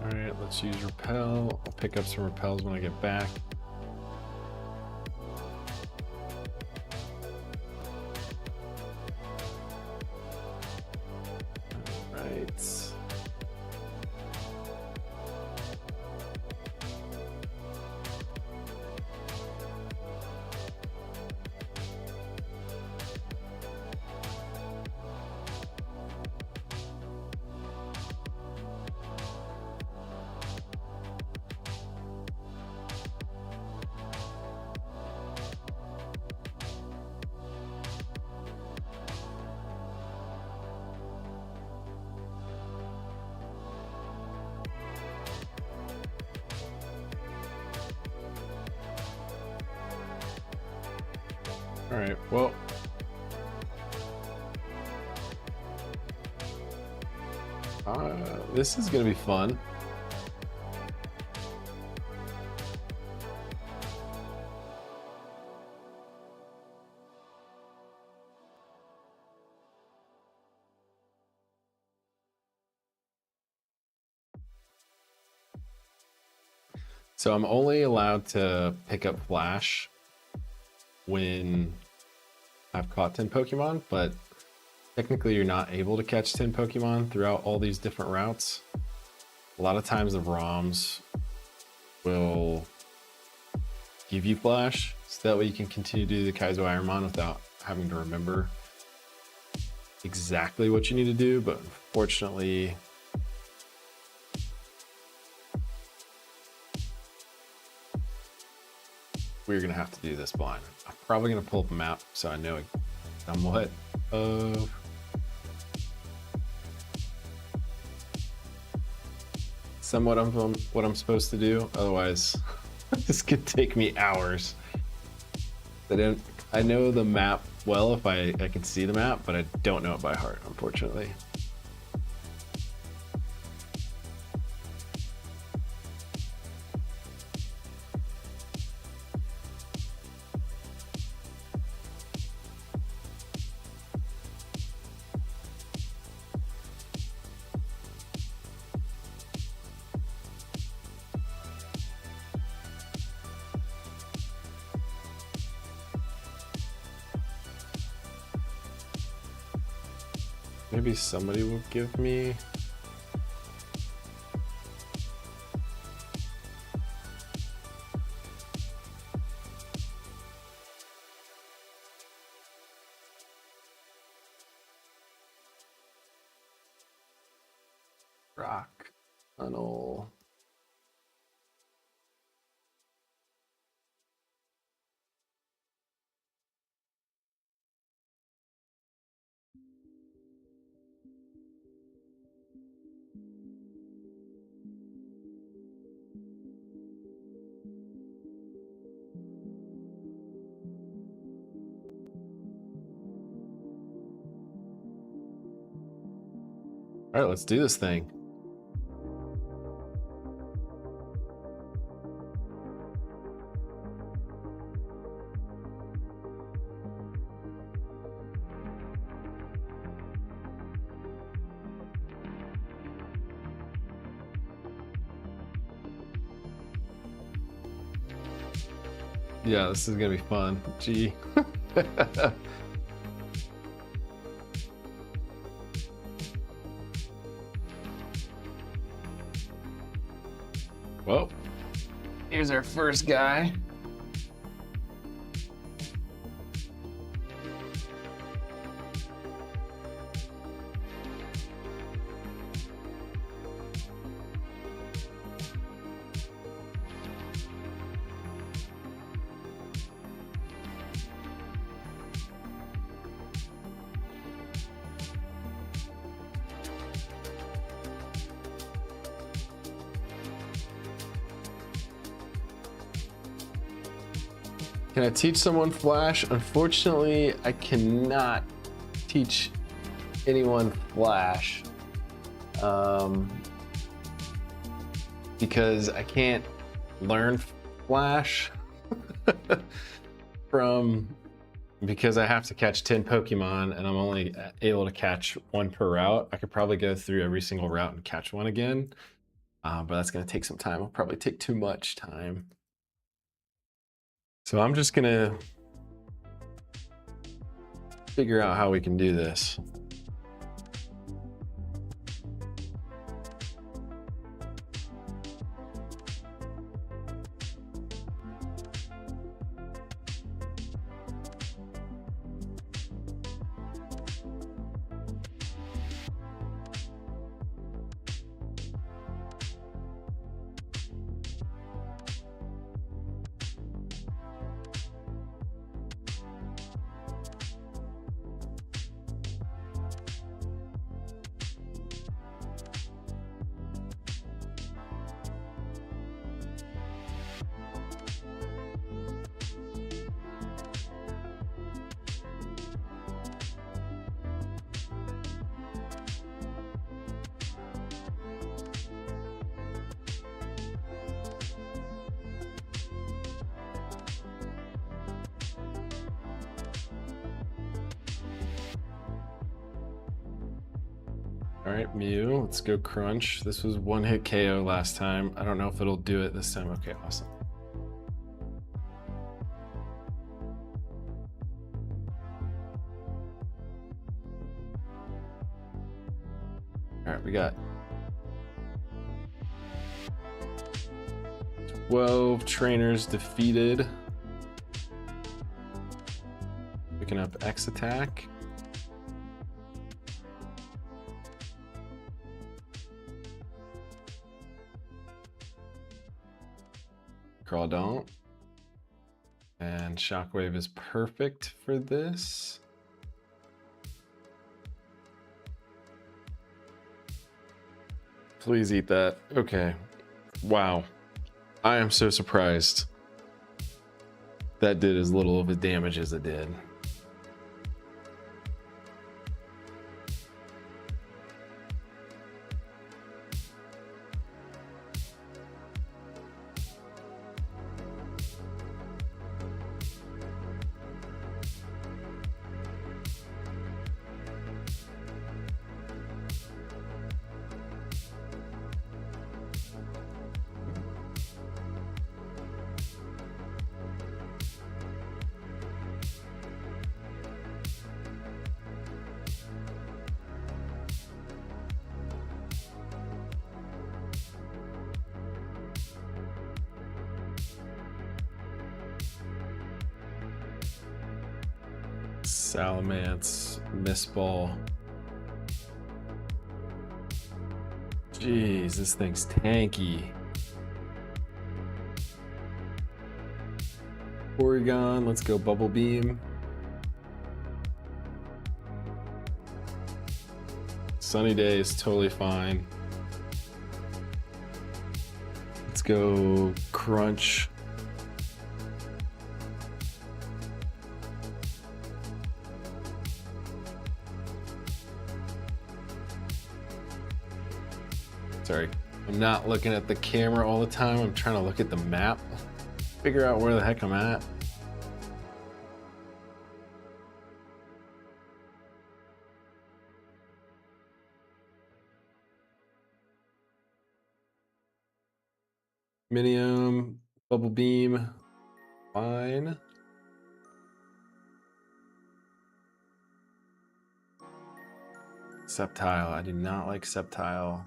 All right, let's use repel. I'll pick up some repels when I get back. All right. All right, well, this is gonna be fun. So I'm only allowed to pick up Flash when I've caught 10 Pokemon, but technically you're not able to catch 10 Pokemon throughout all these different routes. A lot of times the ROMs will give you Flash, so that way you can continue to do the Kaizo IronMon without having to remember exactly what you need to do, but unfortunately, we're gonna have to do this blind. I'm probably gonna pull up a map so I know somewhat of what I'm supposed to do. Otherwise, this could take me hours. I know the map well if I can see the map, but I don't know it by heart, unfortunately. Maybe somebody will give me rock tunnel. All right, let's do this thing. Yeah, this is gonna be fun. Gee. Well, here's our first guy. Can I teach someone Flash? Unfortunately, I cannot teach anyone Flash because I can't learn Flash because I have to catch 10 Pokemon and I'm only able to catch one per route. I could probably go through every single route and catch one again, but that's going to take some time. It'll probably take too much time. So I'm just gonna figure out how we can do this. All right, Mew, let's go Crunch. This was one hit KO last time. I don't know if it'll do it this time. Okay, awesome. All right, we got 12 trainers defeated. Picking up X attack. Crawdont. And Shockwave is perfect for this. Please eat that. Okay. Wow. I am so surprised that did as little of a damage as it did. Salamence, Miss Ball. Jeez, this thing's tanky. Porygon, let's go Bubble Beam. Sunny Day is totally fine. Let's go Crunch. Sorry, I'm not looking at the camera all the time. I'm trying to look at the map, figure out where the heck I'm at. Minium, Bubble Beam, fine. Sceptile, I do not like Sceptile.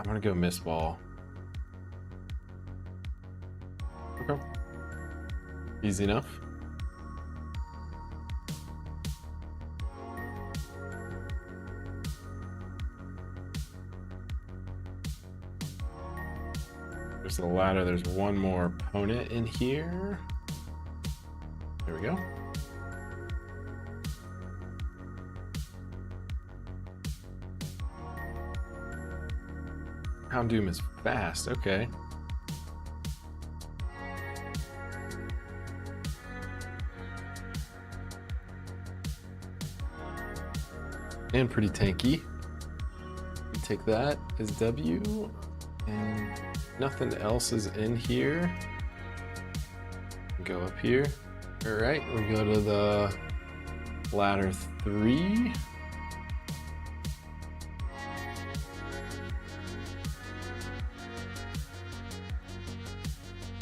I'm gonna go miss ball. Okay. Easy enough. There's the ladder. There's one more opponent in here. There we go. Houndoom is fast. Okay. And pretty tanky. Take that as W. And nothing else is in here. Go up here. All right, we go to the ladder 3.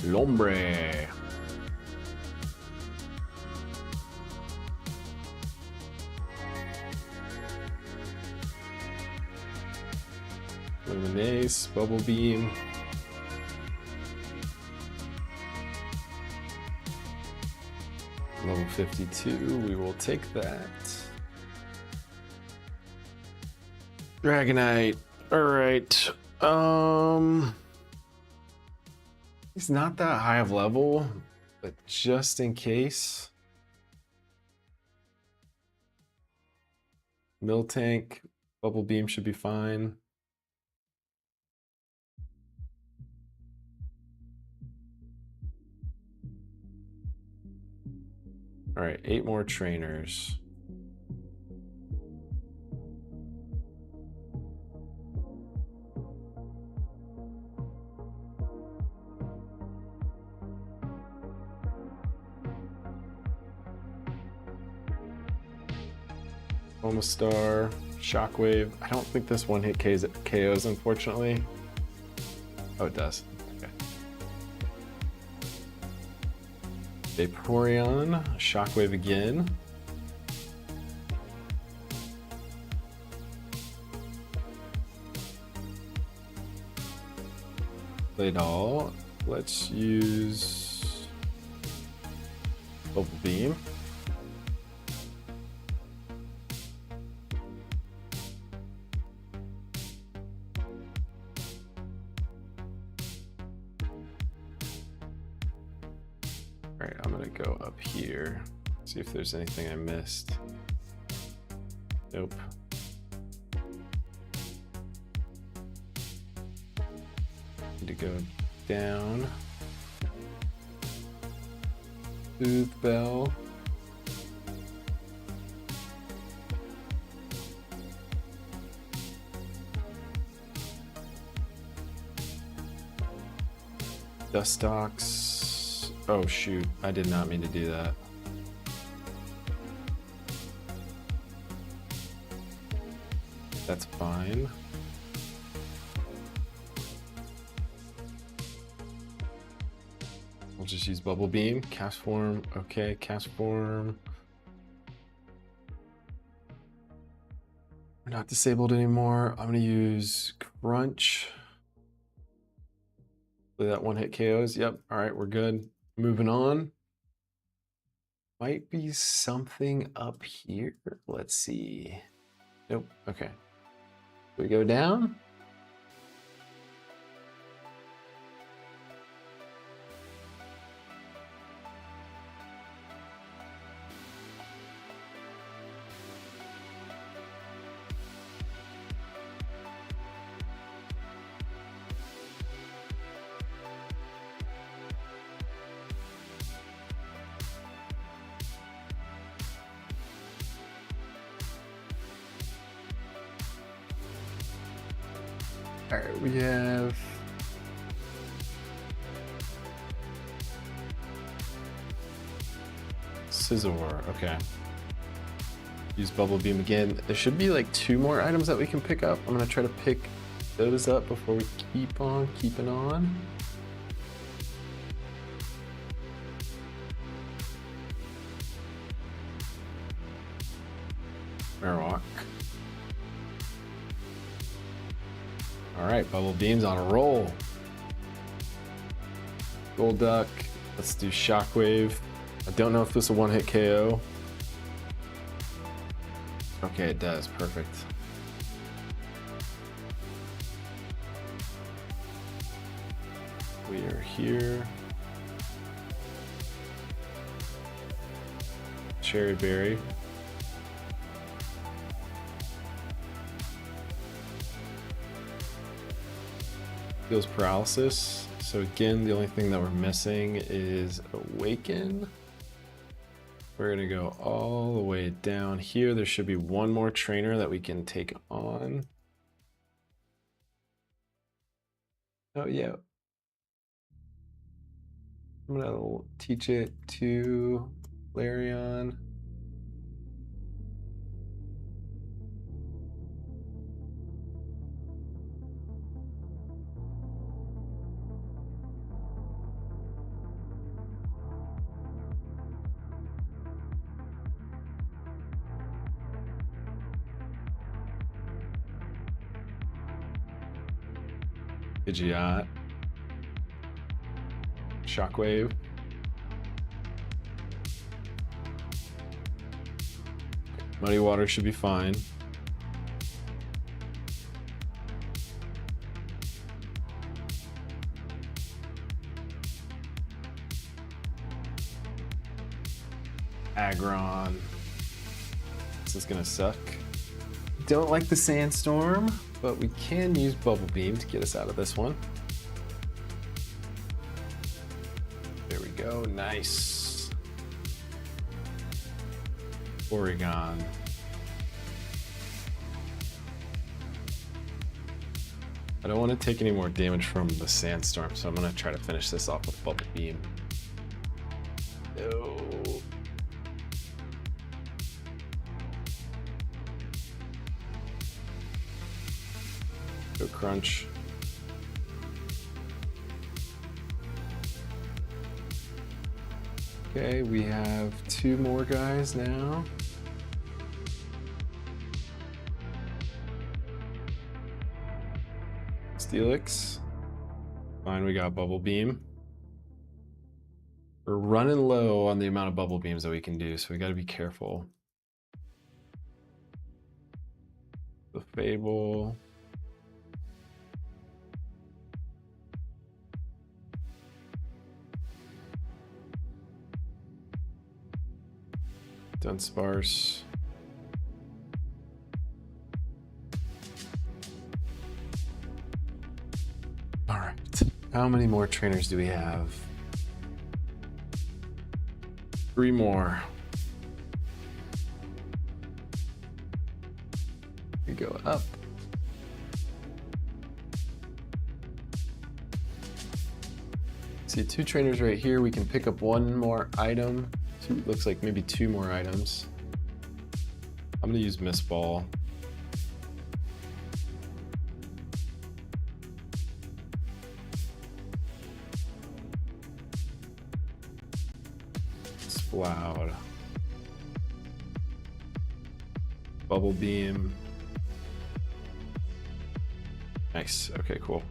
Lombre. Luminace, Bubble Beam. Level 52, we will take that. Dragonite. All right. He's not that high of level, but just in case. Miltank, Bubble Beam should be fine. All right, 8 more trainers. Omastar, Shockwave. I don't think this one hit KOs, unfortunately. Oh, it does. Okay. Vaporeon, Shockwave again. Claydol. Let's use Bubble Beam. All right, I'm gonna go up here, see if there's anything I missed. Nope. Need to go down. Soothe Bell. Dustox. Oh shoot, I did not mean to do that. That's fine. We'll just use Bubble Beam. Cast Form, okay, Cast Form. We're not disabled anymore. I'm gonna use Crunch. That one hit KOs, yep, all right, we're good. Moving on. Might be something up here. Let's see. Nope, okay. We go down. All right, we have Scizor, okay. Use Bubble Beam again. There should be like 2 more items that we can pick up. I'm gonna try to pick those up before we keep on keeping on. Marowak. All right, Bubble Beam's on a roll. Gold Duck. Let's do Shockwave. I don't know if this will one-hit KO. Okay, it does. Perfect. We are here. Cherry Berry. Feels paralysis. So again, the only thing that we're missing is Awaken. We're gonna go all the way down here. There should be one more trainer that we can take on. Oh yeah. I'm gonna teach it to Larion. Pidgeot. Shockwave. Muddy Water should be fine. Aggron. This is gonna suck. Don't like the Sandstorm, but we can use Bubble Beam to get us out of this one. There we go, nice. Oregon. I don't want to take any more damage from the Sandstorm, so I'm going to try to finish this off with Bubble Beam. No. Go Crunch. Okay, we have two more guys now. Steelix. Fine, we got Bubble Beam. We're running low on the amount of Bubble Beams that we can do, so we gotta be careful. The Fable. Dunsparce. All right, how many more trainers do we have? 3 more. We go up. See 2 trainers right here. We can pick up 1 more item. Looks like maybe 2 more items. I'm gonna use Miss Ball. Sploud. Bubble Beam. Nice, okay, cool.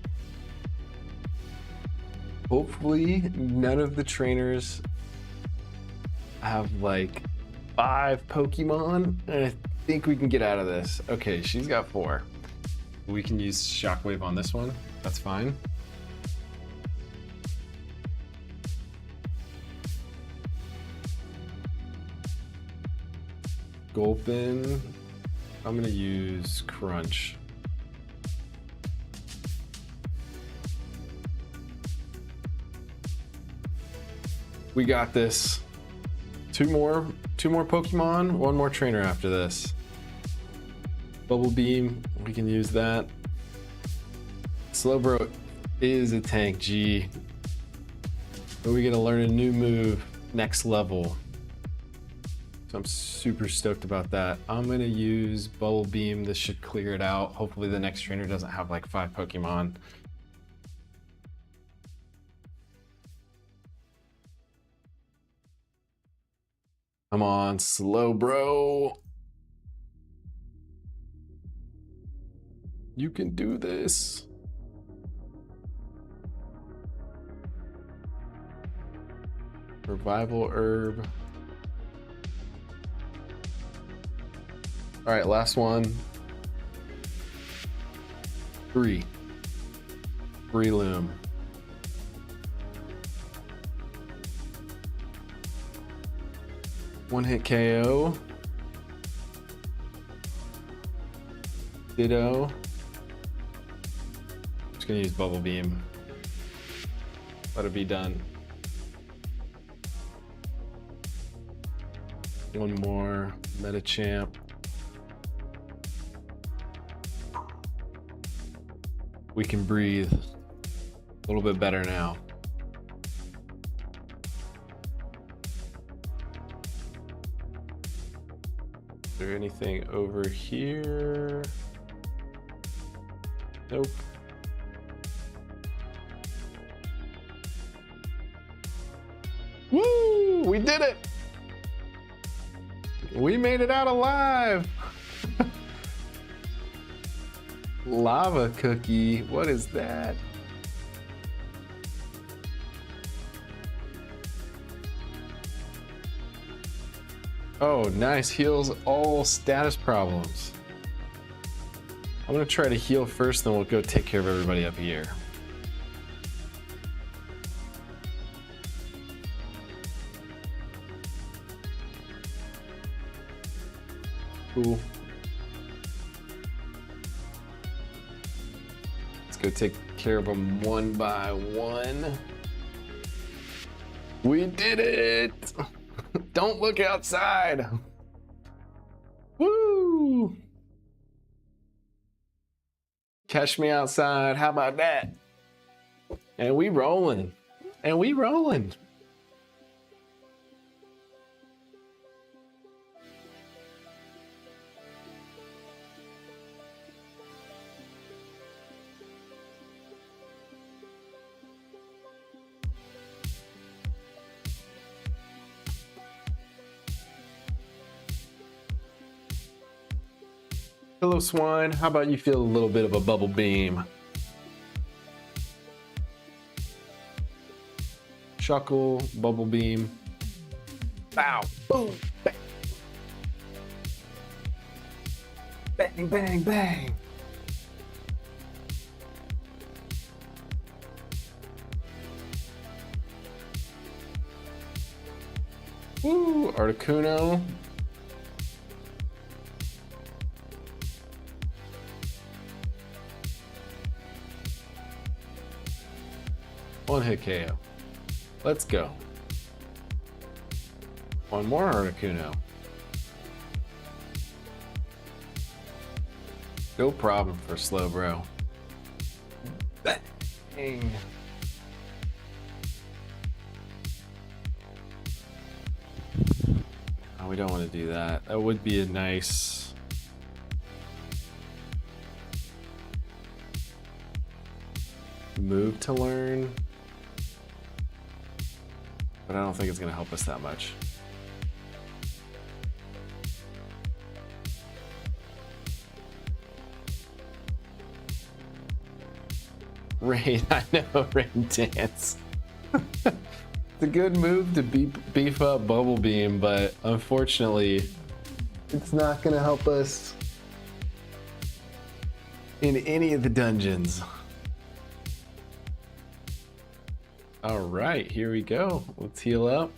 Hopefully none of the trainers have like 5 Pokemon, and I think we can get out of this. Okay, she's got 4. We can use Shockwave on this one. That's fine. Gulpin. I'm gonna use Crunch. We got this. 2 more Pokemon, 1 more trainer after this. Bubble Beam, we can use that. SlowBro is a tank G. But we get to learn a new move, next level. So I'm super stoked about that. I'm gonna use Bubble Beam. This should clear it out. Hopefully the next trainer doesn't have like 5 Pokemon. Come on, SlowBro. You can do this. Revival herb. All right, last one. 3. Loom. One hit KO. Ditto. Just gonna use Bubble Beam. Let it be done. One more Metachamp. We can breathe a little bit better now. Is there anything over here? Nope. Woo! We did it! We made it out alive! Lava cookie, what is that? Oh, nice, heals all status problems. I'm gonna try to heal first, then we'll go take care of everybody up here. Cool. Go take care of them one by one. We did it! Don't look outside. Woo! Catch me outside. How about that? And we rolling. And we rolling. Hello, swine. How about you feel a little bit of a bubble beam? Chuckle, bubble beam. Bow, boom, bang. Bang, bang, bang. Woo, Articuno. One hit KO. Let's go. One more Articuno. No problem for SlowBro. Bang. Oh, we don't want to do that. That would be a nice... move to learn. But I don't think it's going to help us that much. Rain, I know, Rain Dance. It's a good move to beef up Bubble Beam, but unfortunately, it's not going to help us in any of the dungeons. All right, here we go. Let's heal up.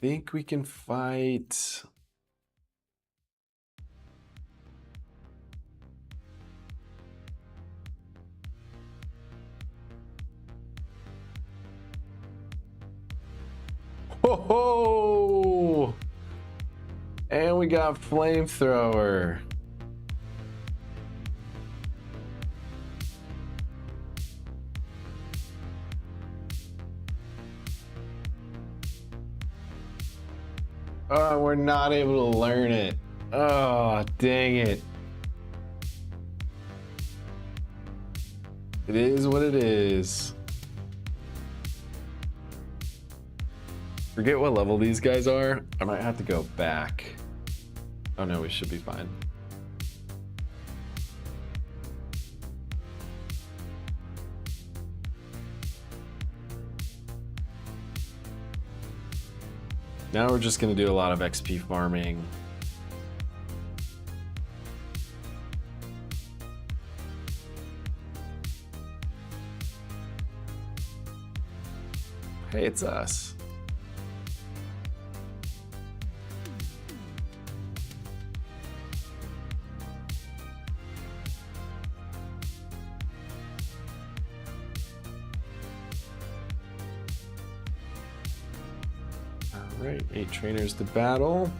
Think we can fight. Ho ho! And we got Flamethrower. Oh, we're not able to learn it. Oh, dang it. It is what it is. Forget what level these guys are. I might have to go back. Oh no, we should be fine. Now we're just gonna do a lot of XP farming. Hey, it's us. All right, 8 trainers to battle.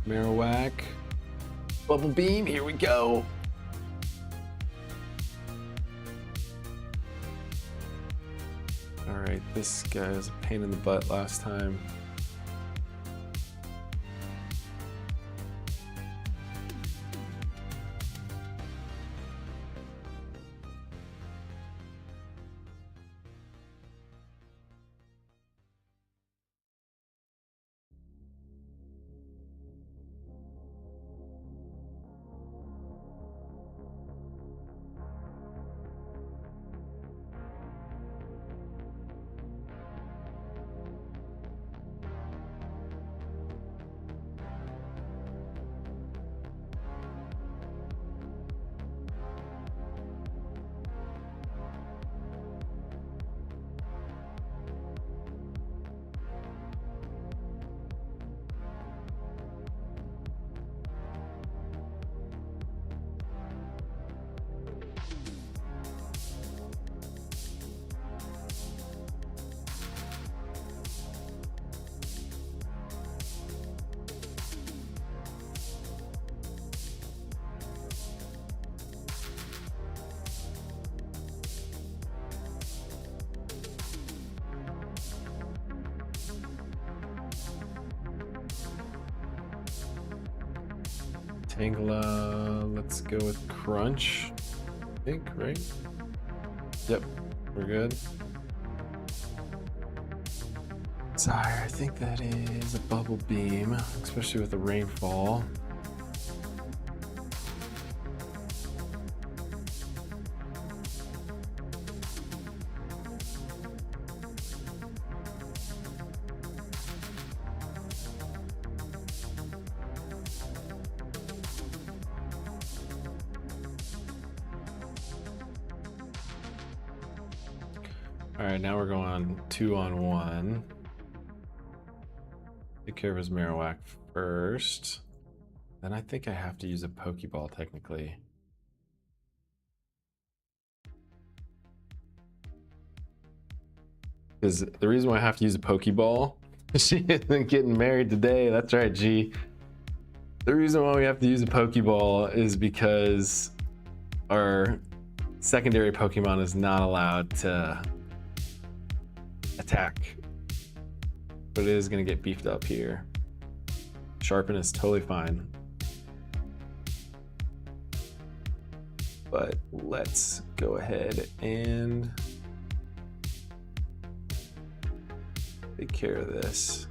Marowak. Bubble Beam, here we go. All right, this guy is a pain in the butt last time. Tangela, let's go with Crunch, I think, right? Yep, we're good. Sire, I think that is a Bubble Beam, especially with the rainfall. All right, now we're going 2-on-1. Take care of his Marowak first. Then I think I have to use a Pokeball technically. Because the reason why I have to use a Pokeball, she isn't getting married today. That's right, G. The reason why we have to use a Pokeball is because our secondary Pokemon is not allowed to attack, but it is going to get beefed up here. Sharpen is totally fine, but let's go ahead and take care of this.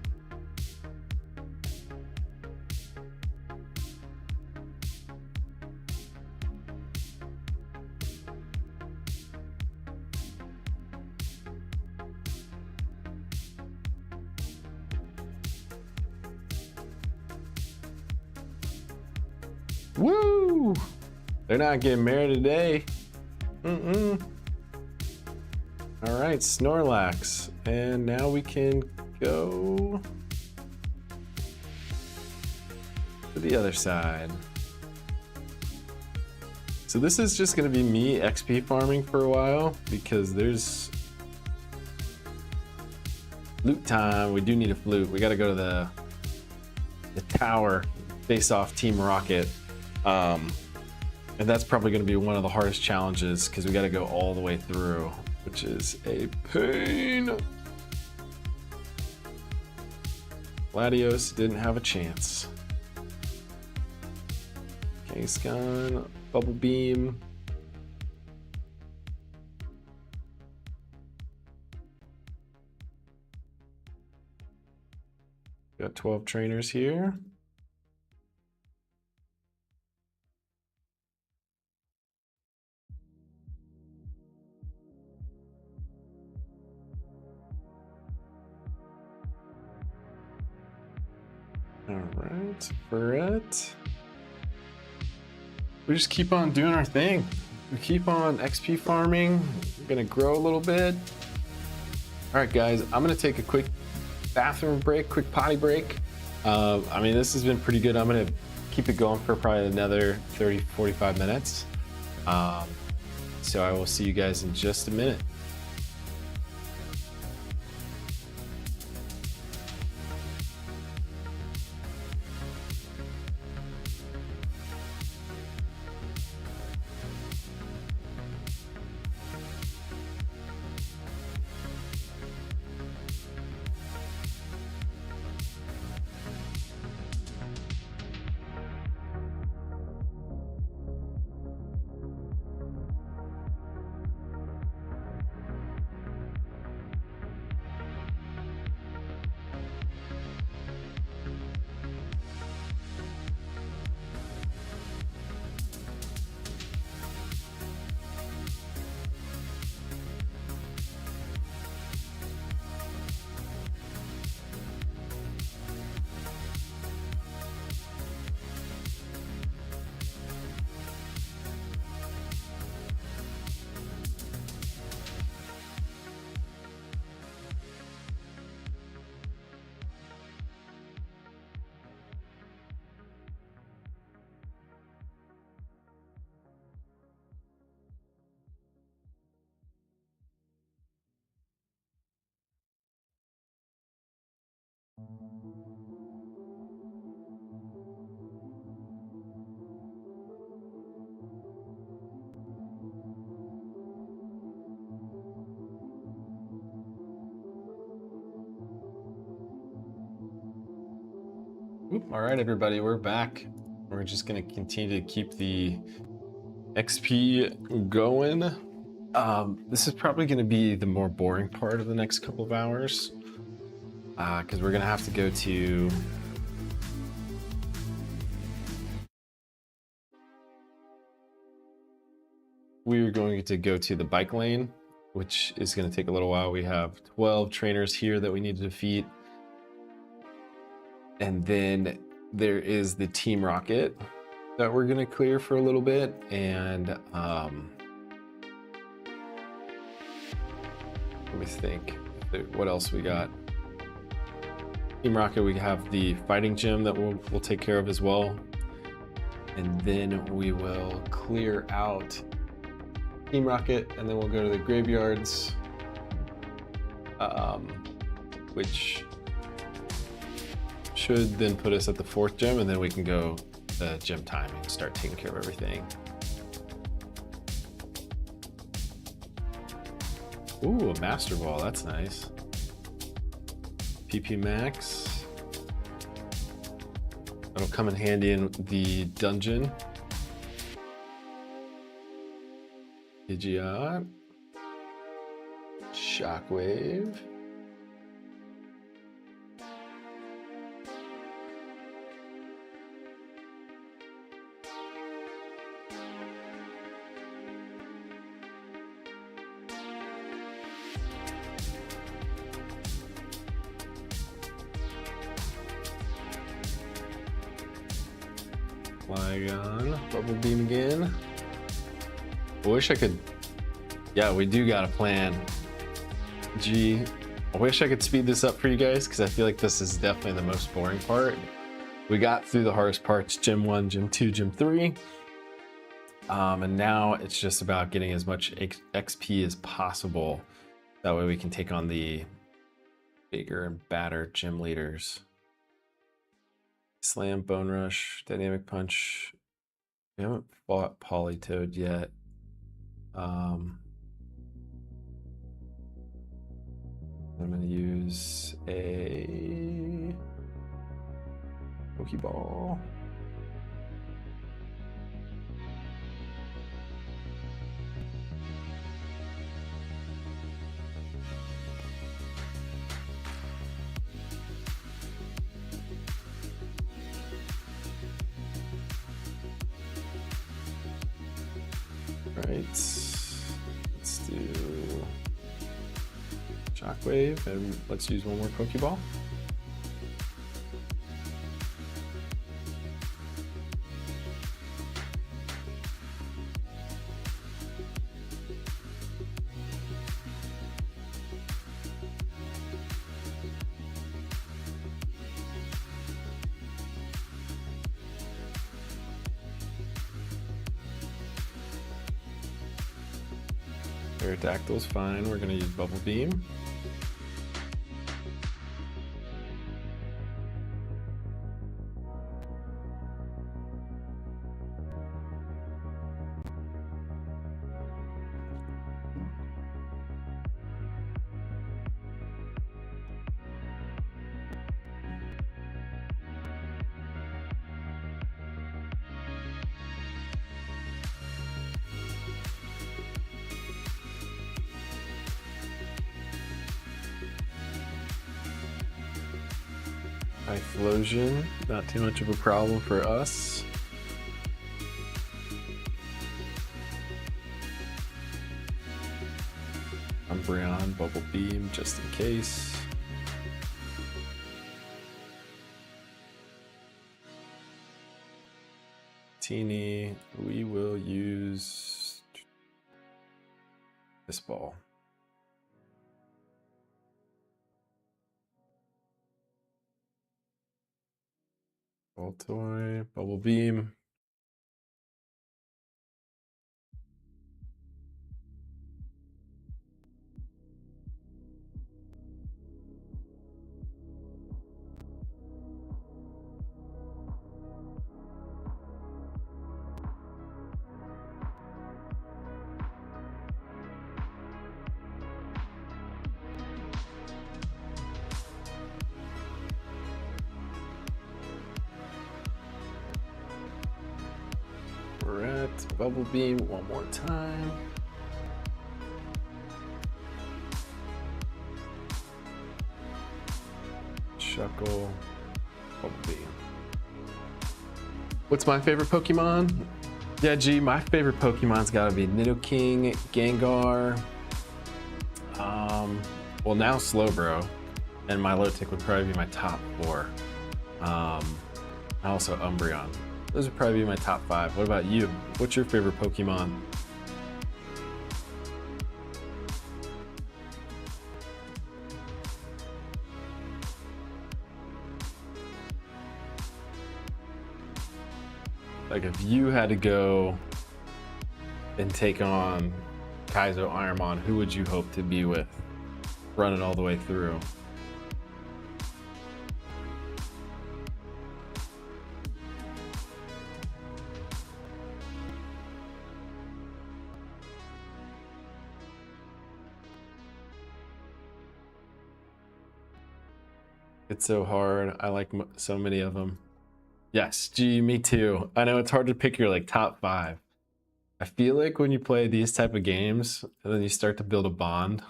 Woo! They're not getting married today. All right, Snorlax. And now we can go to the other side. So this is just gonna be me XP farming for a while because there's flute time. We do need a flute. We gotta go to the tower, face off Team Rocket. And that's probably going to be one of the hardest challenges because we got to go all the way through, which is a pain. Latios didn't have a chance. Kangaskhan, Bubble Beam. Got 12 trainers here. All right, Brett. We just keep on doing our thing. We keep on XP farming. We're gonna grow a little bit. All right, guys, I'm gonna take a quick bathroom break, quick potty break. I mean, this has been pretty good. I'm gonna keep it going for probably another 30, 45 minutes. So I will see you guys in just a minute. All right, everybody, we're back. We're just gonna continue to keep the XP going. This is probably gonna be the more boring part of the next couple of hours, because we're gonna have to go to we're going to go to the bike lane, which is going to take a little while. We have 12 trainers here that we need to defeat. And then there is the Team Rocket that we're going to clear for a little bit. And let me think, what else we got? Team Rocket, we have the fighting gym that we'll take care of as well. And then we will clear out Team Rocket, and then we'll go to the graveyards, which should then put us at the 4th gym, and then we can go to gym time and start taking care of everything. Ooh, a Master Ball, that's nice. PP Max. That'll come in handy in the dungeon. Pidgeot. Shockwave. Flygon, Bubble Beam again. I wish I could, yeah, we do got a plan. Gee, I wish I could speed this up for you guys, because I feel like this is definitely the most boring part. We got through the hardest parts, Gym 1, Gym 2, Gym 3. And now it's just about getting as much XP as possible. That way we can take on the bigger and badder gym leaders. Slam, Bone Rush, Dynamic Punch. We haven't fought Politoed yet. I'm gonna use a Pokeball. Right, let's do Shockwave, and let's use one more Pokeball. Aerodactyl's fine. We're gonna use Bubble Beam. Typhlosion, not too much of a problem for us. Umbreon, Bubble Beam, just in case. Teeny, we will use this ball. Toy, Bubble Beam. We're at Bubble Beam one more time. Shuckle, Bubble Beam. What's my favorite Pokemon? Yeah, G, my favorite Pokemon's gotta be Nidoking, Gengar, well now SlowBro, and Milotic would probably be my top 4. Also Umbreon. Those would probably be my top 5. What about you? What's your favorite Pokemon? Like if you had to go and take on Kaizo IronMon, who would you hope to be with? Run it all the way through. It's so hard. I like so many of them. Yes, G, me too. I know it's hard to pick your like top 5. I feel like when you play these type of games and then you start to build a bond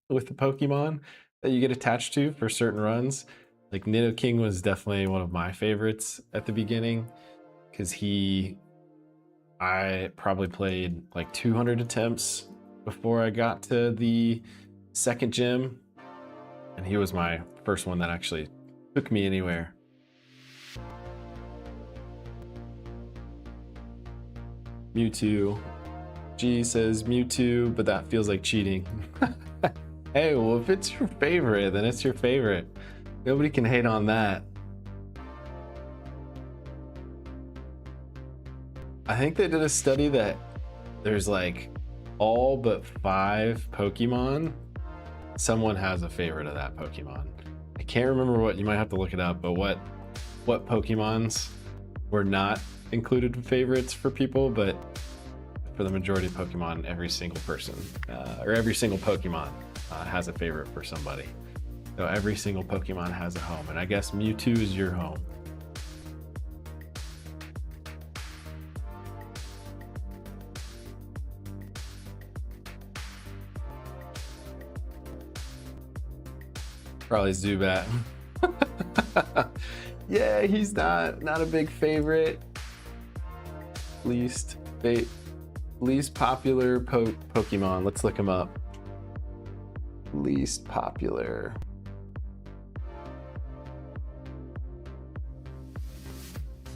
with the Pokemon that you get attached to for certain runs, like Nidoking was definitely one of my favorites at the beginning because I probably played like 200 attempts before I got to the second gym, and he was my first one that actually took me anywhere. Mewtwo. G says Mewtwo, but that feels like cheating. Hey, well, if it's your favorite, then it's your favorite. Nobody can hate on that. I think they did a study that there's like all but 5 Pokemon. Someone has a favorite of that Pokemon. I can't remember what, you might have to look it up, but what Pokemons were not included in favorites for people, but for the majority of Pokemon, every single person, or every single Pokemon has a favorite for somebody. So every single Pokemon has a home, and I guess Mewtwo is your home. Probably Zubat. Yeah, he's not a big favorite. Least popular Pokemon. Let's look him up. Least popular.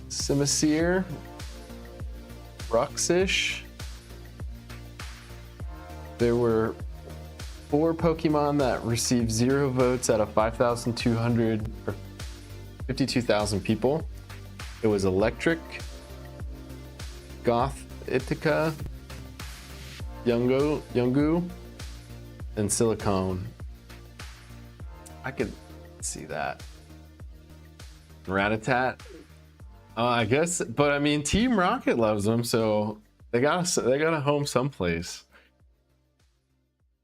Simisear. Ruxish. There were 4 Pokemon that received 0 votes out of 5,200 or 52,000 people. It was Electric, Gothitaka, Yungu, and silicone. I could see that. Ratatat. I guess, but I mean, Team Rocket loves them, so they got a home someplace.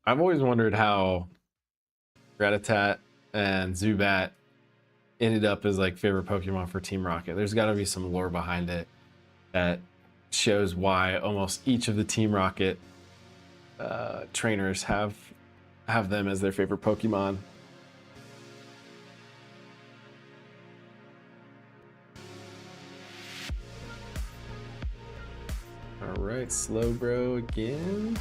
I've always wondered how Ratatat and Zubat ended up as like favorite Pokemon for Team Rocket. There's got to be some lore behind it that shows why almost each of the Team Rocket trainers have them as their favorite Pokemon. All right, SlowBro again.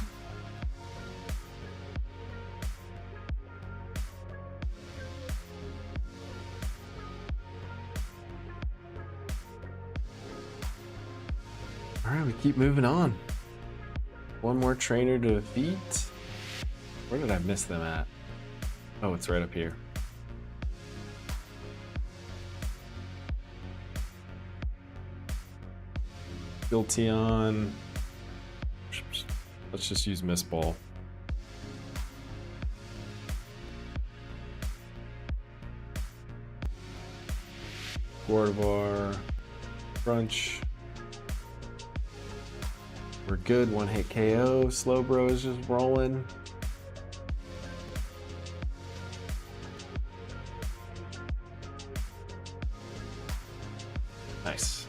All right, we keep moving on. One more trainer to defeat. Where did I miss them at? Oh, it's right up here. Jolteon. Let's just use Mist Ball. Gordevoir. Crunch. We're good. One hit KO. SlowBro is just rolling. Nice.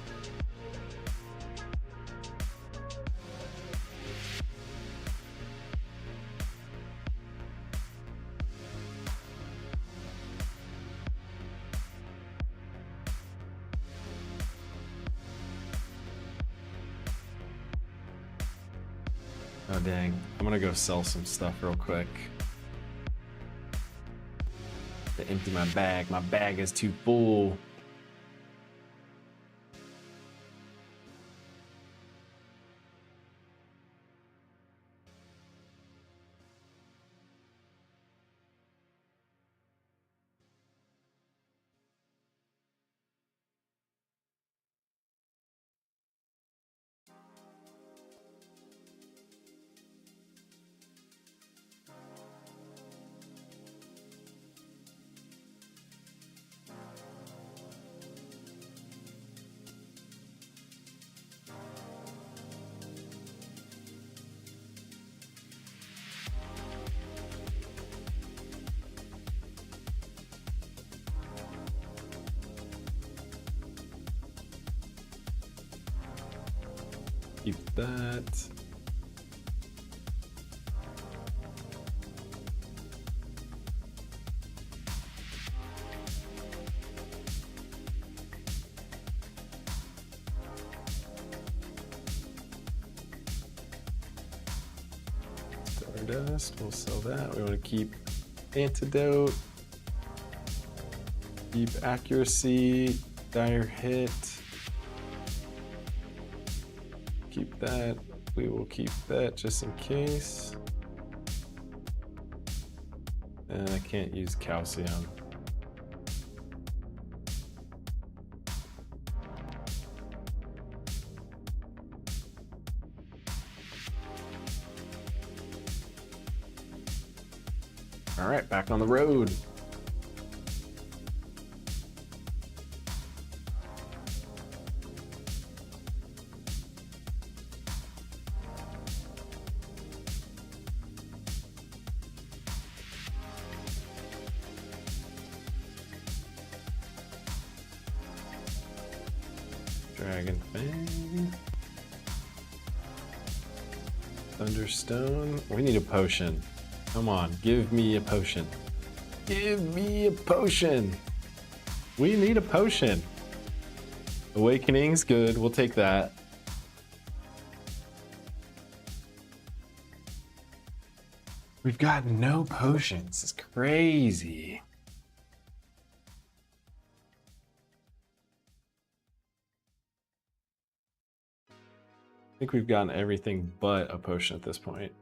Oh dang, I'm gonna go sell some stuff real quick to empty my bag. My bag is too full. Keep that. Stardust, we'll sell that. We want to keep Antidote, keep Accuracy, Dire Hit. Keep that. We will keep that just in case. And I can't use Calcium. All right, back on the road. Dragon Fang. Thunderstone. We need a potion. Come on, give me a potion. Give me a potion. We need a potion. Awakening's good. We'll take that. We've got no potions. It's crazy. I think we've gotten everything but a potion at this point.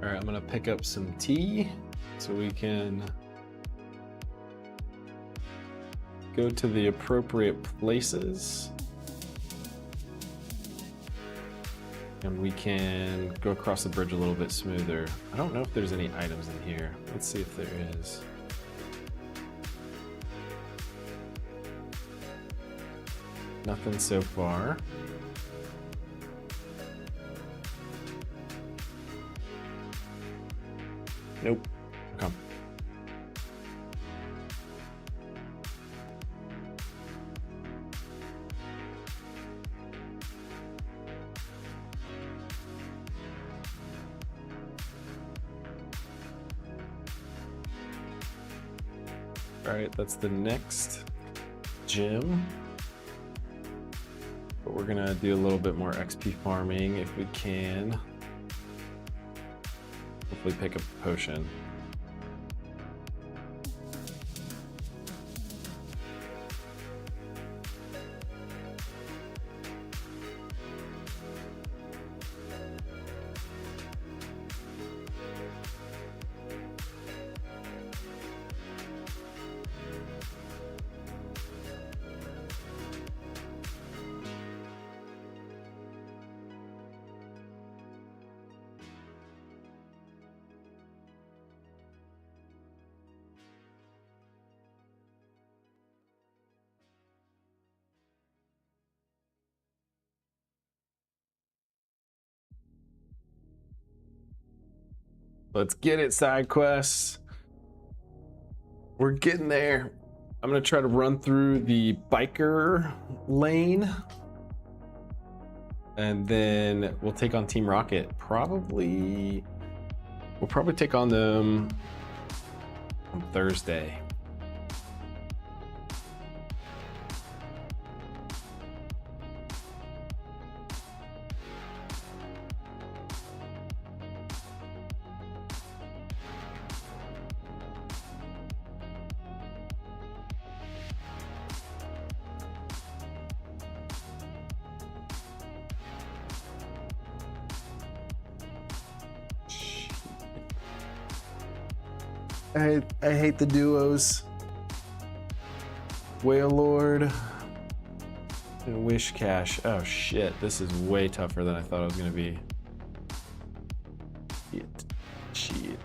All right, I'm gonna pick up some tea so we can go to the appropriate places. And we can go across the bridge a little bit smoother. I don't know if there's any items in here. Let's see if there is. Nothing so far. Nope. Okay. All right, that's the next gym. But we're gonna do a little bit more XP farming if we can. Hopefully pick up a potion. Let's get it, side quests. We're getting there. I'm gonna try to run through the biker lane. And then we'll take on Team Rocket. We'll probably take on them on Thursday. I hate the duos. Whale Lord and Wish Cash. Oh shit, this is way tougher than I thought it was gonna be. Shit.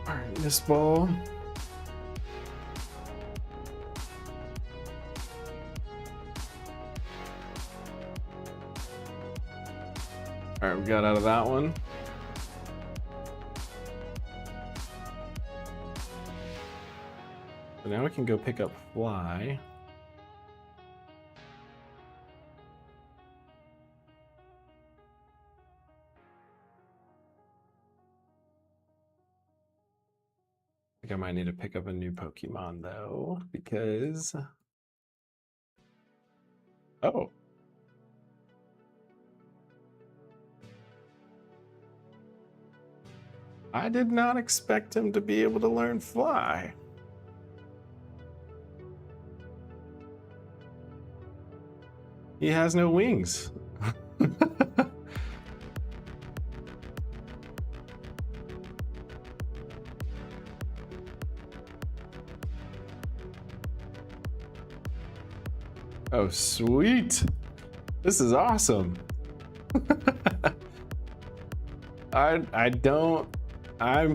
All right, this ball. All right, we got out of that one. So now we can go pick up Fly. I think I might need to pick up a new Pokemon though, because oh. I did not expect him to be able to learn Fly. He has no wings. Oh, sweet. This is awesome. I'm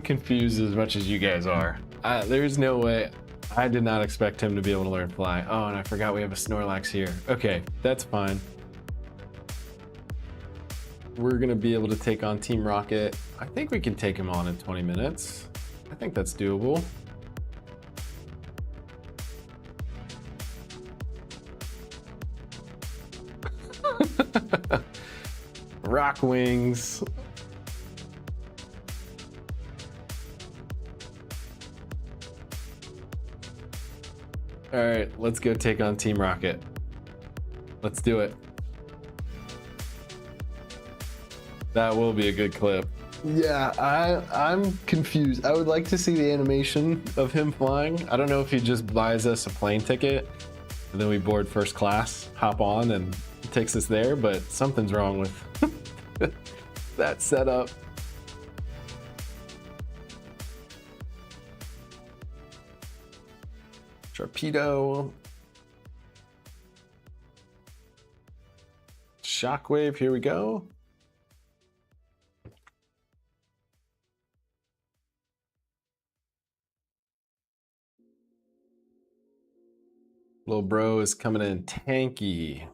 confused as much as you guys are. There's no way. I did not expect him to be able to learn Fly. Oh, and I forgot we have a Snorlax here. Okay, that's fine. We're gonna be able to take on Team Rocket. I think we can take him on in 20 minutes. I think that's doable. Rock wings. All right, let's go take on Team Rocket. Let's do it. That will be a good clip. Yeah, I'm confused. I would like to see the animation of him flying. I don't know if he just buys us a plane ticket and then we board first class, hop on, and it takes us there, but something's wrong with that setup. Torpedo. Shockwave, here we go. SlowBro is coming in tanky.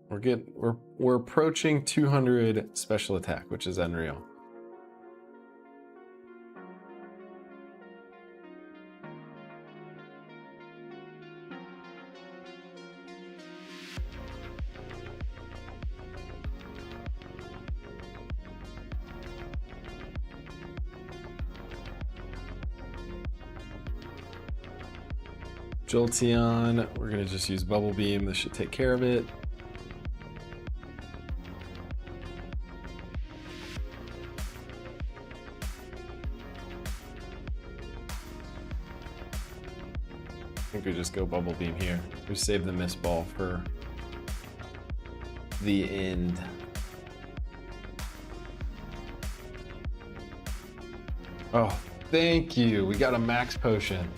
We're approaching 200 special attack, which is unreal. Jolteon, we're gonna just use Bubble Beam. This should take care of it. I think we just go Bubble Beam here. We save the Mist Ball for the end. Oh, thank you. We got a max potion.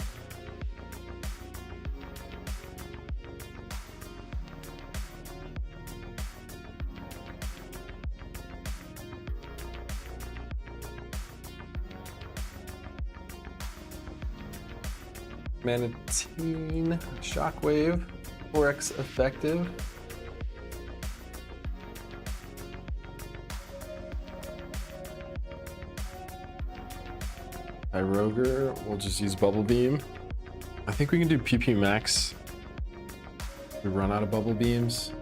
Manatine, Shockwave, 4x effective. Kyogre, we'll just use Bubble Beam. I think we can do PP Max. We run out of Bubble Beams.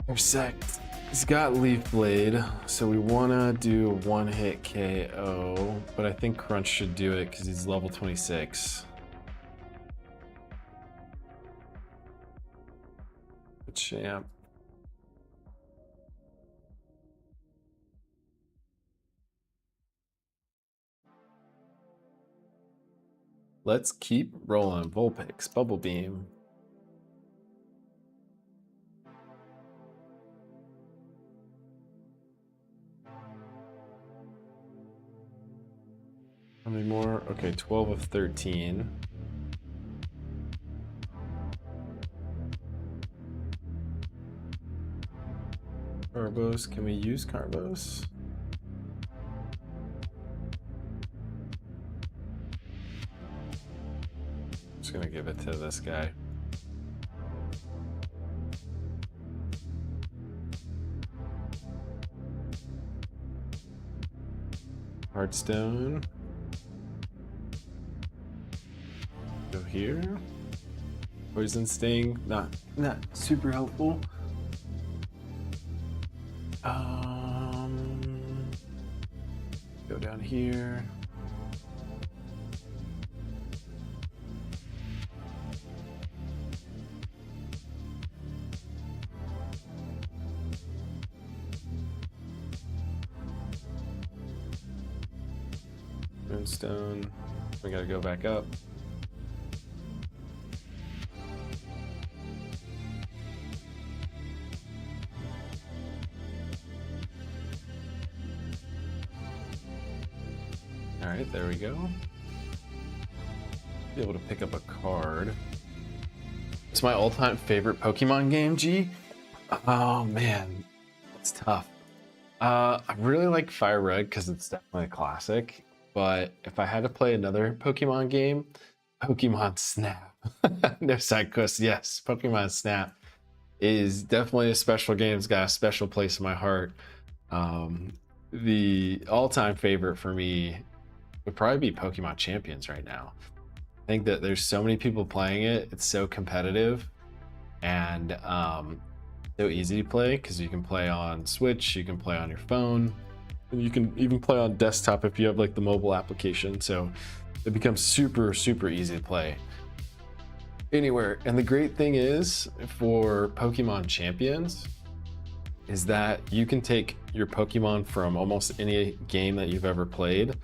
Intersect. He's got Leaf Blade, so we want to do a one-hit KO, but I think Crunch should do it because he's level 26. Champ. Let's keep rolling. Vulpix, Bubble Beam. How many more? Okay, 12 of 13. Carbos, can we use Carbos? Just gonna give it to this guy. Heartstone. Go here. Poison Sting, not super helpful. Go down here. Moonstone. We gotta go back up. All right, there we go. Be able to pick up a card. It's my all-time favorite Pokemon game, G. Oh man, it's tough. I really like FireRed because it's definitely a classic. But if I had to play another Pokemon game, Pokemon Snap. No side quest, yes, Pokemon Snap is definitely a special game. It's got a special place in my heart. The all-time favorite for me would probably be Pokemon Champions right now. I think that there's so many people playing it. It's so competitive. and so easy to play because you can play on Switch, you can play on your phone, and you can even play on desktop if you have like the mobile application. So it becomes super easy to play anywhere. And the great thing is for Pokemon Champions is that you can take your Pokemon from almost any game that you've ever played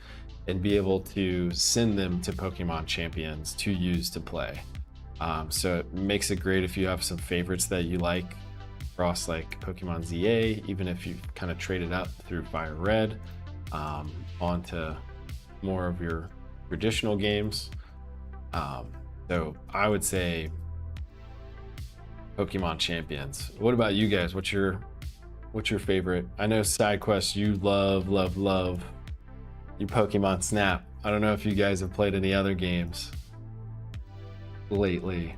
and be able to send them to Pokemon Champions to use to play. So it makes it great if you have some favorites that you like across like Pokemon ZA, even if you kind of traded up through FireRed onto more of your traditional games. So I would say Pokemon Champions. What about you guys? What's your favorite? I know side quests you love you Pokemon Snap. I don't know if you guys have played any other games lately.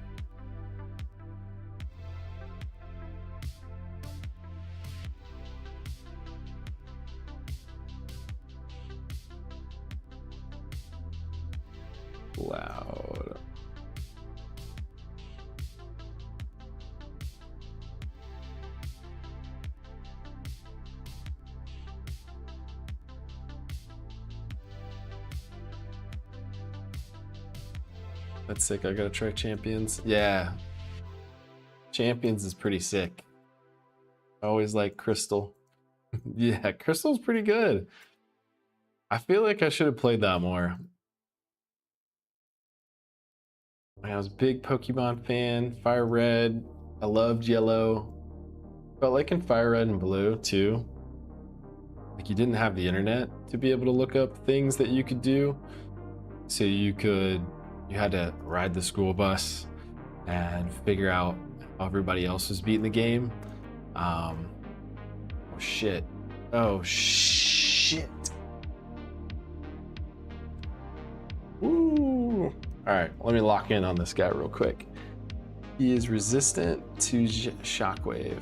Loud. That's sick. I gotta try Champions. Yeah, Champions is pretty sick. I always like Crystal. Yeah, Crystal's pretty good. I feel like I should have played that more. I was a big Pokemon fan. FireRed. I loved Yellow. But like in FireRed and Blue too, like you didn't have the internet to be able to look up things that you could do. So you had to ride the school bus and figure out how everybody else was beating the game. Oh shit. Oh shit. Ooh. All right, let me lock in on this guy real quick. He is resistant to shockwave.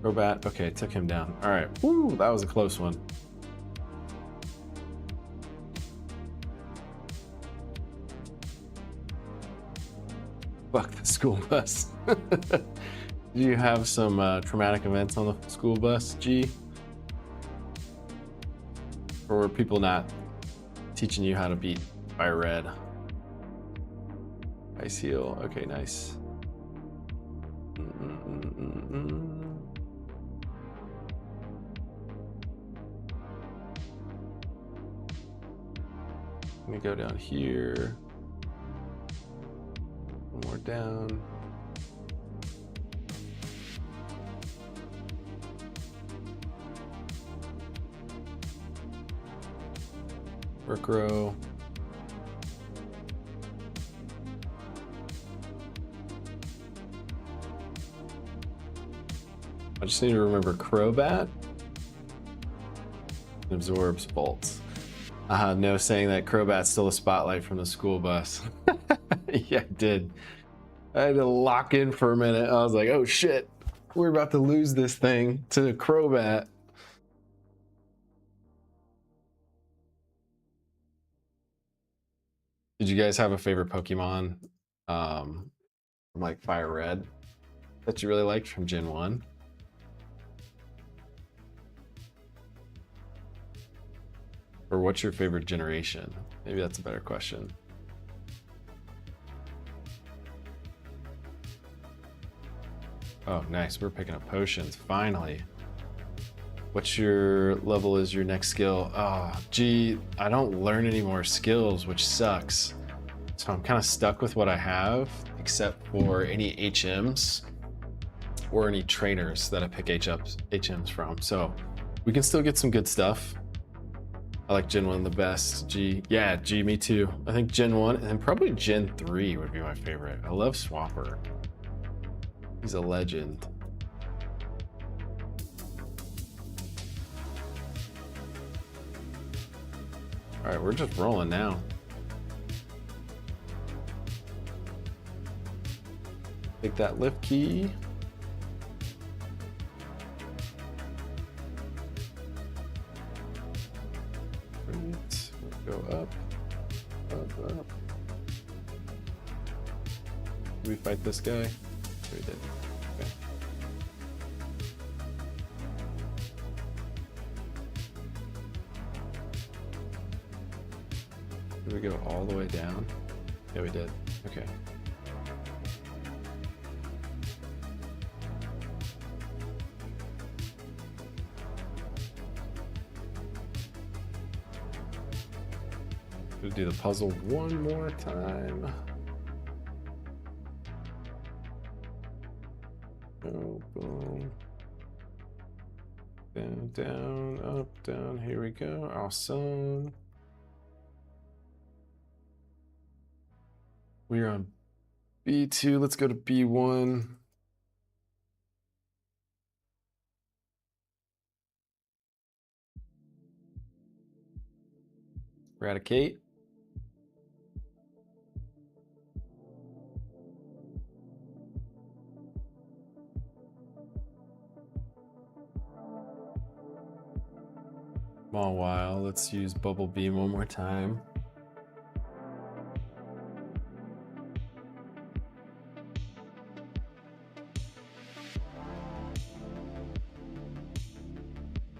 Crobat. Okay, took him down. All right. Woo, that was a close one. Fuck the school bus. Do you have some traumatic events on the school bus, G? Or were people not teaching you how to beat FireRed? Ice heal. Okay, nice. Let me go down here. One more down. Work row. I just need to remember Crobat. Absorbs bolts. No saying that Crobat's still a spotlight from the school bus. Yeah, I did. I had to lock in for a minute. I was like, oh shit, we're about to lose this thing to Crobat. Did you guys have a favorite Pokemon from like FireRed that you really liked from Gen 1? Or what's your favorite generation? Maybe that's a better question. Oh, nice. We're picking up potions, finally. What's your level is your next skill? Oh, gee, I don't learn any more skills, which sucks. So I'm kind of stuck with what I have, except for any HMs or any trainers that I pick HMs from. So we can still get some good stuff. I like Gen 1 the best. G, yeah, G, me too. I think Gen 1 and probably Gen 3 would be my favorite. I love Swapper. He's a legend. All right, we're just rolling now. Take that lift key. Right, Go up, up, up. Did we fight this guy? Yeah, we did. Okay. Did we go all the way down? Yeah, we did. Okay. We'll do the puzzle one more time. Oh, boom. Down, down, up, down. Here we go. Awesome. We're on B2. Let's go to B1. Eradicate. Small while. Let's use Bubble Beam one more time.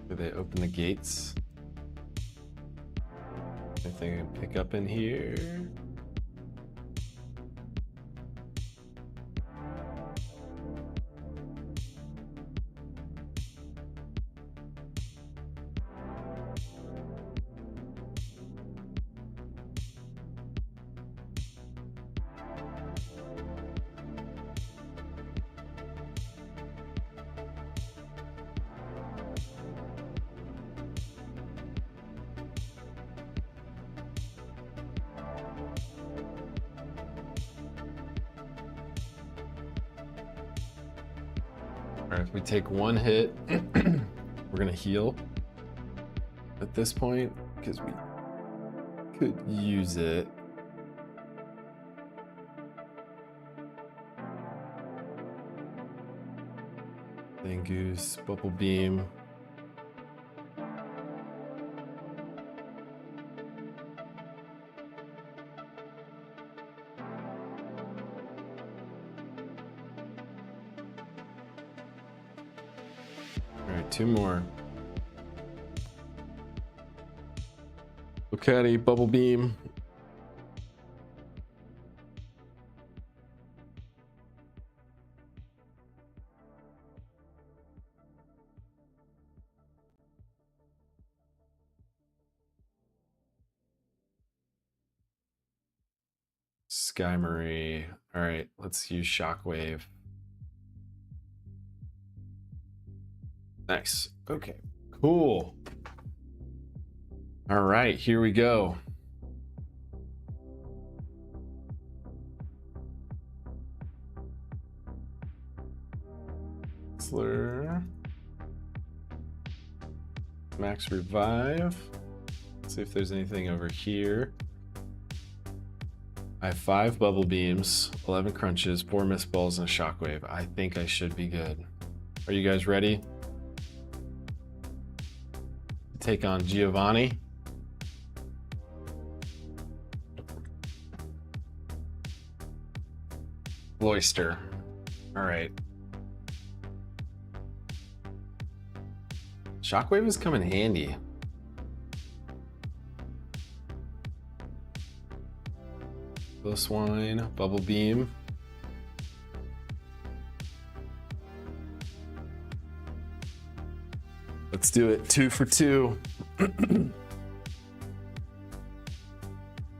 Do they open the gates? Anything I can pick up in here? All right, if we take one hit, we're gonna heal at this point because we could use it. Then Goose, Bubble Beam. All right, two more. Bocati, Bubble Beam. Sky Marie. All right, let's use Shockwave. Nice. Okay, cool. All right, here we go. Slur. Max Revive. Let's see if there's anything over here. I have 5 Bubble Beams, 11 Crunches, 4 Mist Balls, and a Shockwave. I think I should be good. Are you guys ready? Take on Giovanni. Cloyster. All right. Shockwave is coming handy. Swine, Bubble Beam. Let's do it. 2 for 2.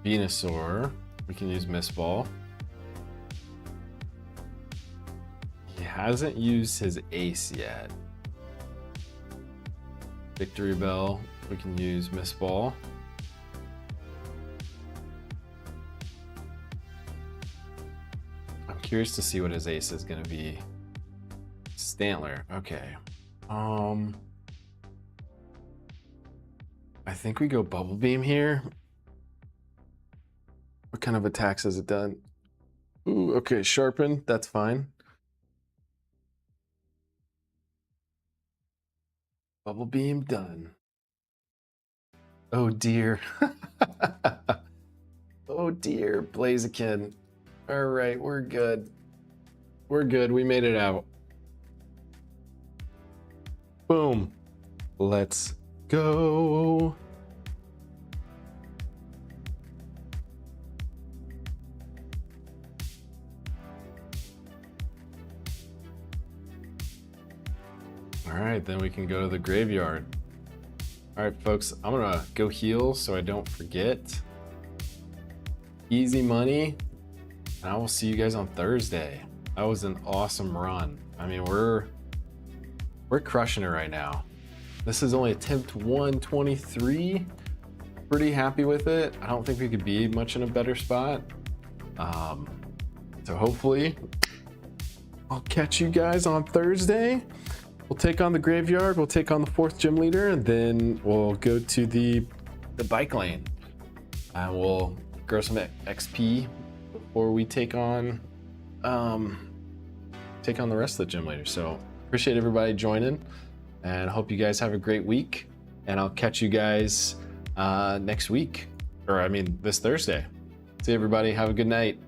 Venusaur. We can use Mist Ball. He hasn't used his ace yet. Victory Bell. We can use Mist Ball. I'm curious to see what his ace is going to be. Stantler. Okay. I think we go Bubble Beam here. What kind of attacks has it done? Ooh, okay, Sharpen. That's fine. Bubble Beam done. Oh dear. Oh dear, Blaziken. All right, we're good. We're good, we made it out. Boom. Let's go. All right, then we can go to the graveyard. All right, folks, I'm gonna go heal so I don't forget. Easy money, and I will see you guys on Thursday. That was an awesome run. I mean, we're crushing it right now. This is only attempt 123. Pretty happy with it. I don't think we could be much in a better spot. So hopefully I'll catch you guys on Thursday. We'll take on the graveyard, we'll take on the 4th gym leader, and then we'll go to the bike lane. And we'll grow some XP before we take on the rest of the gym leaders. So appreciate everybody joining, and hope you guys have a great week. And I'll catch you guys next week, or I mean this Thursday. See everybody, have a good night.